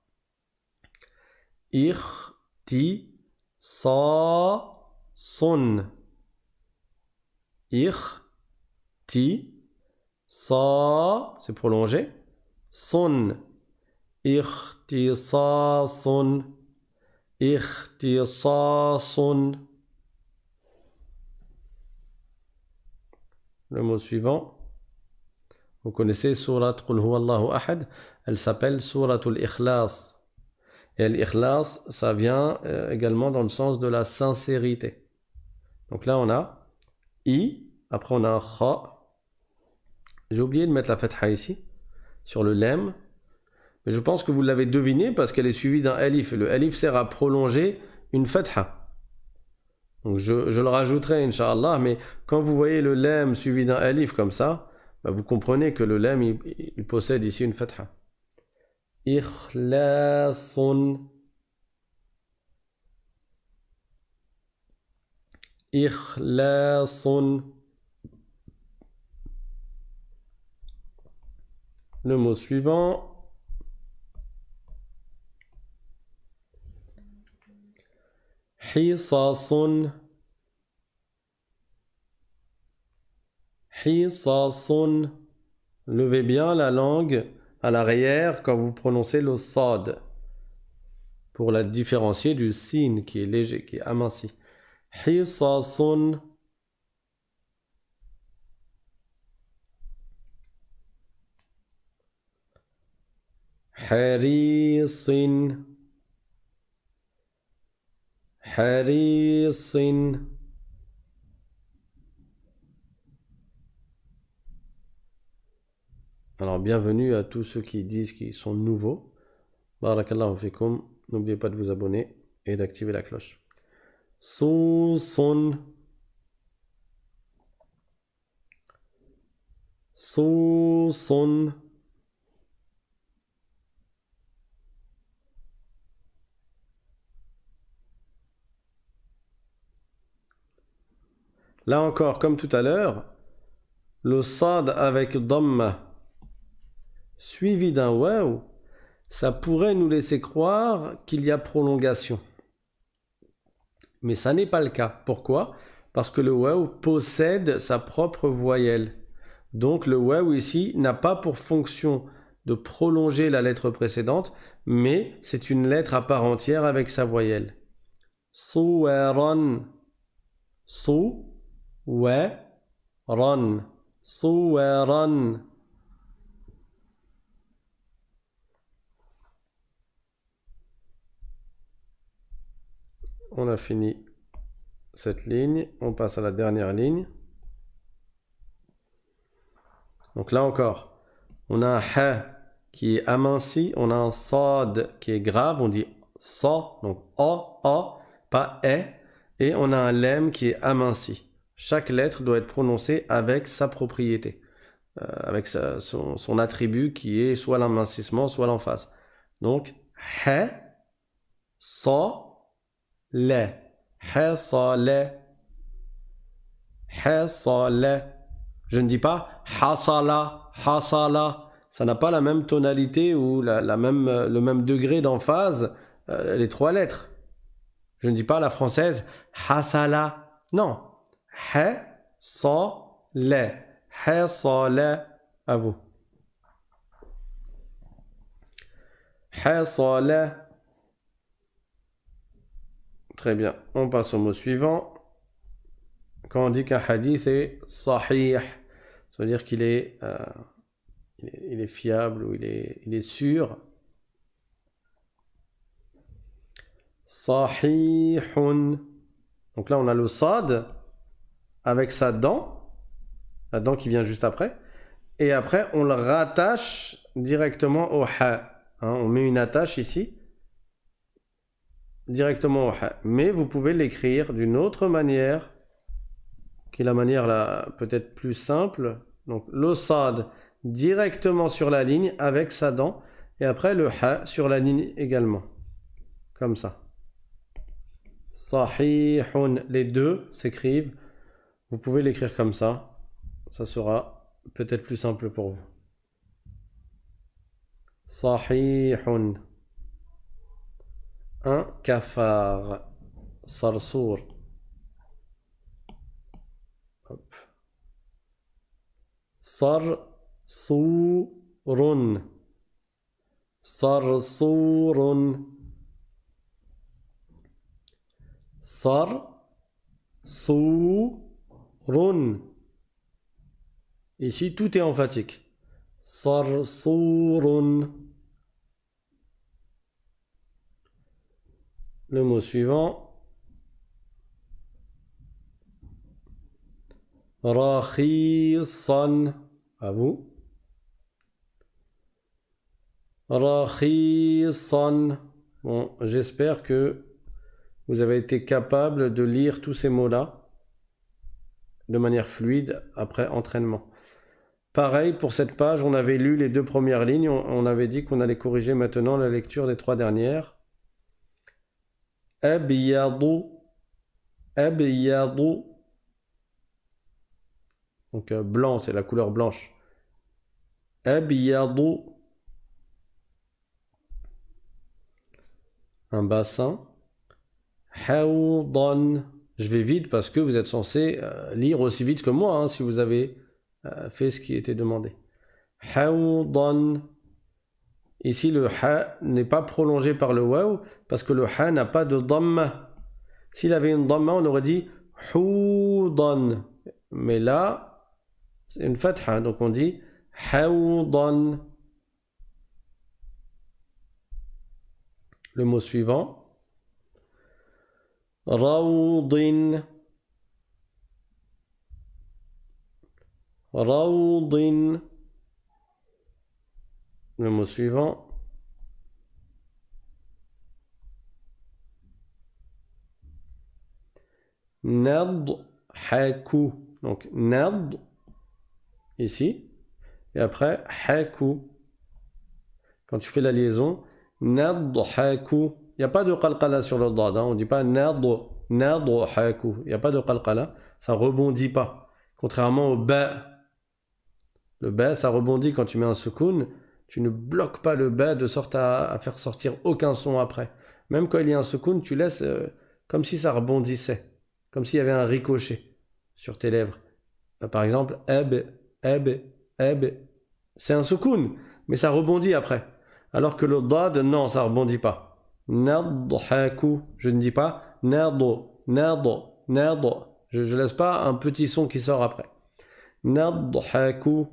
Ikhtisasun. Sa, c'est prolongé. Son. Ikhtisasun. Ikhtisasun. Le mot suivant. Vous connaissez Surat Qul Huwa Allahu Ahad. Elle s'appelle Suratul Ikhlas. Et l'ikhlas, ça vient également dans le sens de la sincérité. Donc là, on a I, après on a un Kha. J'ai oublié de mettre la fatha ici, sur le lem. Mais je pense que vous l'avez deviné parce qu'elle est suivie d'un alif. Et le alif sert à prolonger une fatha. Donc je le rajouterai, Inch'Allah. Mais quand vous voyez le lem suivi d'un alif comme ça, bah vous comprenez que le lem, il possède ici une fatha. Ikhlasun. Ikhlasun. Le mot suivant. Hisasun. Hisasun. Levez bien la langue à l'arrière quand vous prononcez le sad pour la différencier du sin qui est léger, qui est aminci. Hisasun. Harisin. Harisin. Alors, bienvenue à tous ceux qui disent qu'ils sont nouveaux. Barakallahu fikum. N'oubliez pas de vous abonner et d'activer la cloche. Susun. Susun. Là encore, comme tout à l'heure, le sad avec dhamma suivi d'un waw, ça pourrait nous laisser croire qu'il y a prolongation. Mais ça n'est pas le cas. Pourquoi? Parce que le waw possède sa propre voyelle. Donc le waw ici n'a pas pour fonction de prolonger la lettre précédente, mais c'est une lettre à part entière avec sa voyelle. Suwaran. Suwaran. Suwaran. On a fini cette ligne. On passe à la dernière ligne. Donc là encore, on a un ha qui est aminci. On a un sad qui est grave. On dit sa, donc a, pas e. Et on a un lem qui est aminci. Chaque lettre doit être prononcée avec sa propriété. Avec son attribut qui est soit l'amincissement, soit l'emphase. Donc, ha, sa, le. Ha, sa, le. Ha, sa, le. Je ne dis pas hasala, hasala. Ça n'a pas la même tonalité ou le même degré d'emphase, les trois lettres. Je ne dis pas à la française hasala. Non. Ha, sa, le. Ha, sa, le. À vous. Ha, sa, le. Très bien. On passe au mot suivant. Quand on dit qu'un hadith est sahih, ça veut dire qu'il est, il est fiable ou il est sûr. Sahihun. Donc là, on a le sad avec sa dent, la dent qui vient juste après. Et après, on le rattache directement au ha. On met une attache ici, directement au ha. Mais vous pouvez l'écrire d'une autre manière, qui est la manière peut-être plus simple. Donc le sad directement sur la ligne avec sa dent. Et après le ha sur la ligne également. Comme ça. Sahihun. Les deux s'écrivent. Vous pouvez l'écrire comme ça. Ça sera peut-être plus simple pour vous. Sahihun. Un kafar. Sarsour. Hop. Sarsourun. Sarsourun. Sarsourun. Ici, tout est emphatique. Sarsurun. Le mot suivant. Rakhisan. À vous. Rakhisan. Bon, j'espère que vous avez été capable de lire tous ces mots-là de manière fluide après entraînement. Pareil, pour cette page, on avait lu les 2 premières lignes. On avait dit qu'on allait corriger maintenant la lecture des 3 dernières. Abyadu. Abyadu. Donc blanc, c'est la couleur blanche. Abyadu. Un bassin. Hawdan. Je vais vite parce que vous êtes censé lire aussi vite que moi hein, si vous avez fait ce qui était demandé. Hawdan. Ici, le ha n'est pas prolongé par le waw parce que le ha n'a pas de dhamma. S'il avait une dhamma, on aurait dit houdan. Mais là, c'est une fatha, donc on dit hawdan. Le mot suivant. Rawdin. Rawdin. Le mot suivant. Nadhaku. Donc nad ici. Et après haku. Quand tu fais la liaison, nadhaku. Il n'y a pas de qalqala sur le dad. Hein. On ne dit pas nadhaku. Il n'y a pas de qalqala. Ça ne rebondit pas. Contrairement au ba. Le ba, ça rebondit quand tu mets un sukoun. Tu ne bloques pas le ba de sorte à faire sortir aucun son après. Même quand il y a un sukoun, tu laisses comme si ça rebondissait. Comme s'il y avait un ricochet sur tes lèvres. Par exemple, eb. C'est un sukoun, mais ça rebondit après. Alors que le dad, non, ça rebondit pas. Nadhaku, je ne dis pas nado. Je laisse pas un petit son qui sort après. Nadhaku.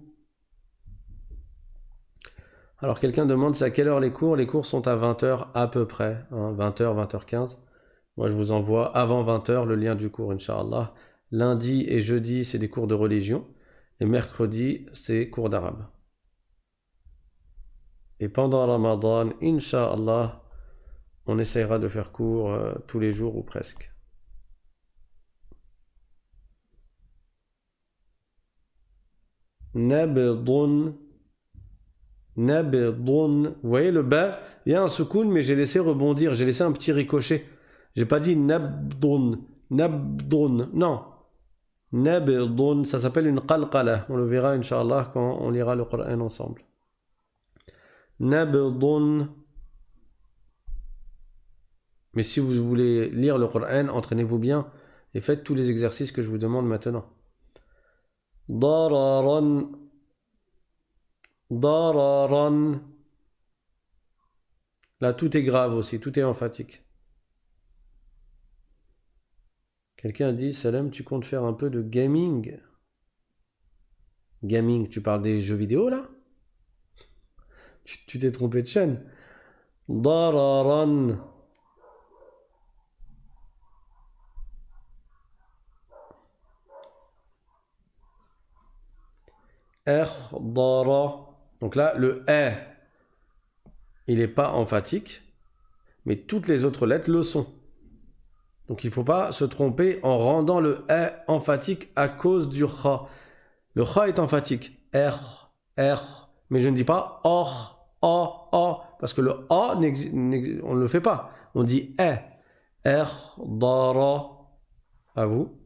Alors quelqu'un demande c'est à quelle heure les cours. Les cours sont à 20h à peu près, hein, 20h, 20h15. Moi je vous envoie avant 20h le lien du cours, Inch'Allah. Lundi et jeudi c'est des cours de religion. Et mercredi c'est cours d'arabe. Et pendant Ramadan, Inch'Allah, on essaiera de faire cours tous les jours ou presque. Nabdun. Vous voyez le ba, il y a un soukoun, mais j'ai laissé rebondir, j'ai laissé un petit ricochet. J'ai pas dit nabdun, non. Nabdun, ça s'appelle une qalqala. On le verra, Inch'Allah, quand on lira le Coran ensemble. Nabdun. Mais si vous voulez lire le Coran, entraînez-vous bien et faites tous les exercices que je vous demande maintenant. Dararan. Là, tout est grave aussi, tout est emphatique. Quelqu'un dit, Salem, tu comptes faire un peu de gaming? Gaming, tu parles des jeux vidéo là? Tu t'es trompé de chaîne. Dararan. Dara. Donc là, le E, il n'est pas emphatique, mais toutes les autres lettres le sont. Donc il ne faut pas se tromper en rendant le E emphatique à cause du Kha. Le Kha est emphatique. R. Mais je ne dis pas or, parce que le A, on ne le fait pas. On dit E. Dara. À vous.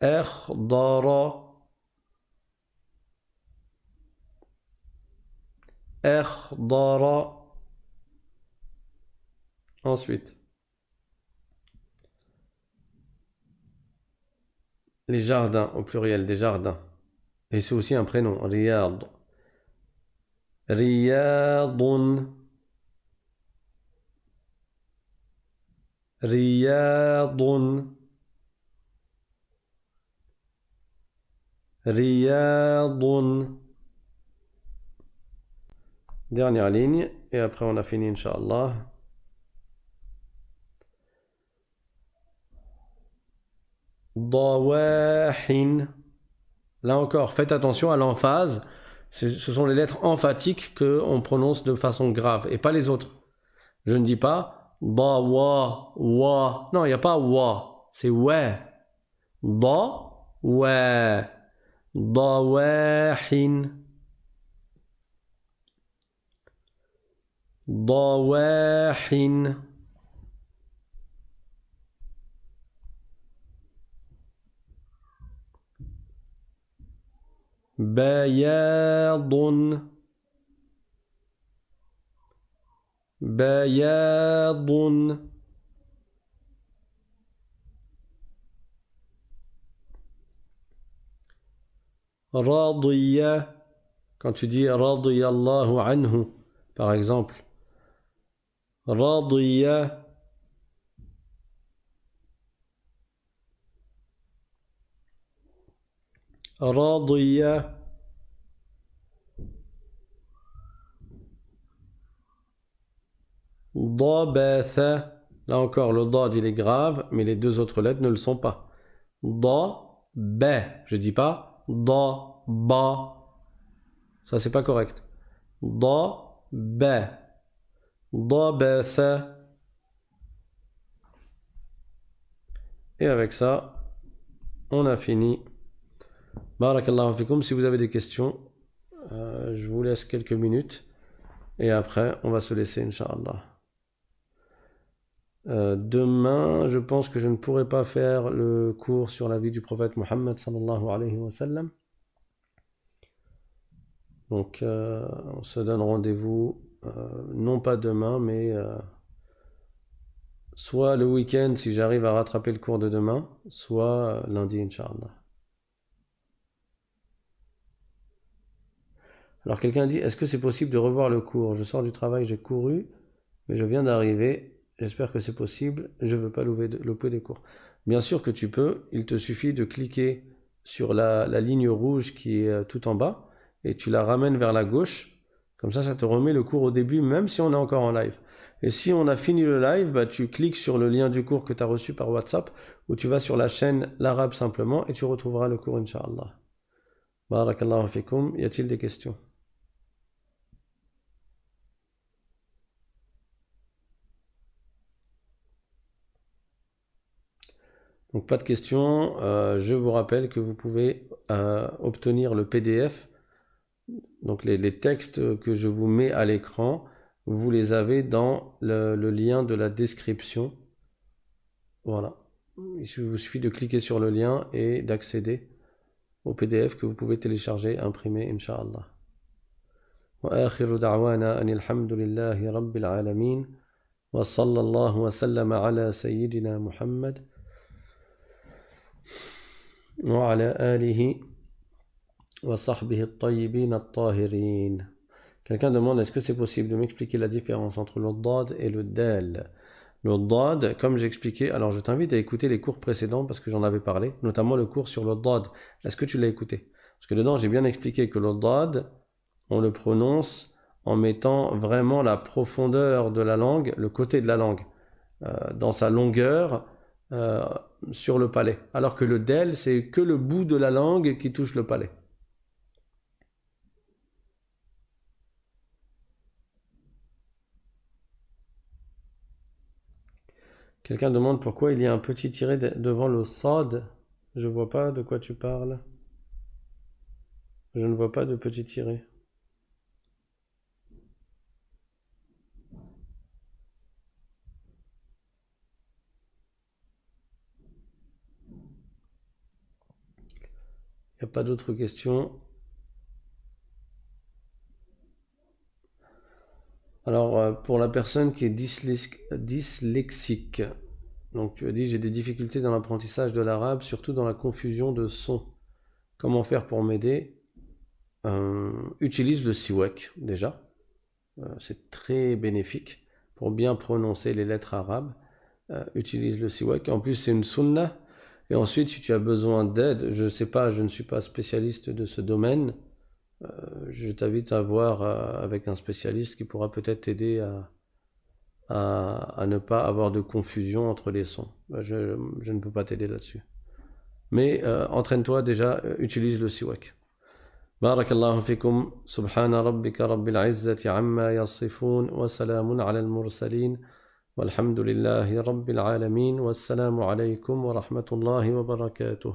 Dara. Dara. Ensuite, les jardins, au pluriel, des jardins. Et c'est aussi un prénom, Riyad. Riyadun. Riyadun. Riyadun. Dernière ligne, et après on a fini, Inch'Allah. Dawahin. Là encore, faites attention à l'emphase. Ce sont les lettres emphatiques qu'on prononce de façon grave, et pas les autres. Je ne dis pas da, wa. Non, il n'y a pas wa. C'est ouais. Da, ouais. Dawahin. Dawahin. Bayadun. Bayadun. Radiya. Quand tu dis radiyallahu anhu, par exemple. Radiya. Radiya. Dabatha. Là encore, le dad il est grave, mais les deux autres lettres ne le sont pas. Da, ba. Je dis pas da, ba. Ça, c'est pas correct. Da, ba. Dabatha. Et avec ça, on a fini. Barakallahu fikum. Si vous avez des questions, je vous laisse quelques minutes. Et après, on va se laisser, Inch'Allah. Demain, je pense que je ne pourrai pas faire le cours sur la vie du prophète Mohammed sallallahu alayhi wa sallam. Donc, on se donne rendez-vous, non pas demain, mais soit le week-end si j'arrive à rattraper le cours de demain, soit lundi, Inch'Allah. Alors, quelqu'un dit, est-ce que c'est possible de revoir le cours? Je sors du travail, j'ai couru, mais je viens d'arriver. J'espère que c'est possible. Je ne veux pas louper des cours. Bien sûr que tu peux. Il te suffit de cliquer sur la ligne rouge qui est tout en bas et tu la ramènes vers la gauche. Comme ça te remet le cours au début, même si on est encore en live. Et si on a fini le live, bah, tu cliques sur le lien du cours que tu as reçu par WhatsApp ou tu vas sur la chaîne L'Arabe simplement et tu retrouveras le cours, Inch'Allah. Barakallahu fikum. Y a-t-il des questions? Donc pas de questions, je vous rappelle que vous pouvez obtenir le PDF, donc les textes que je vous mets à l'écran, vous les avez dans le lien de la description. Voilà, il vous suffit de cliquer sur le lien et d'accéder au PDF que vous pouvez télécharger, imprimer, Inch'Allah. وآخر دعوانا أن الحمد لله رب العالمين وصلى الله وسلم على سيدنا محمد وعلى آله وصحبه الطيبين الطاهرين. Quelqu'un demande, est-ce que c'est possible de m'expliquer la différence entre le dad et le dal? Le dad, comme j'ai expliqué, alors je t'invite à écouter les cours précédents parce que j'en avais parlé, notamment le cours sur le dad. Est-ce que tu l'as écouté? Parce que dedans, j'ai bien expliqué que le dad, on le prononce en mettant vraiment la profondeur de la langue, le côté de la langue, dans sa longueur, sur le palais. Alors que le del, c'est que le bout de la langue qui touche le palais. Quelqu'un demande pourquoi il y a un petit tiret devant le sad. Je vois pas de quoi tu parles. Je ne vois pas de petit tiret. Il n'y a pas d'autres questions. Alors, pour la personne qui est dyslexique, donc tu as dit j'ai des difficultés dans l'apprentissage de l'arabe, surtout dans la confusion de sons. Comment faire pour m'aider? Utilise le siwak déjà. C'est très bénéfique pour bien prononcer les lettres arabes. Utilise le siwak. En plus, c'est une sunnah. Et ensuite, si tu as besoin d'aide, je sais pas, je ne suis pas spécialiste de ce domaine, je t'invite à voir avec un spécialiste qui pourra peut-être t'aider à ne pas avoir de confusion entre les sons. Je ne peux pas t'aider là-dessus. Mais entraîne-toi déjà, utilise le siwak. بارك الله فيكم سبحان ربك رب العزة عما يصفون وسلام على المرسلين والحمد لله رب العالمين والسلام عليكم ورحمة الله وبركاته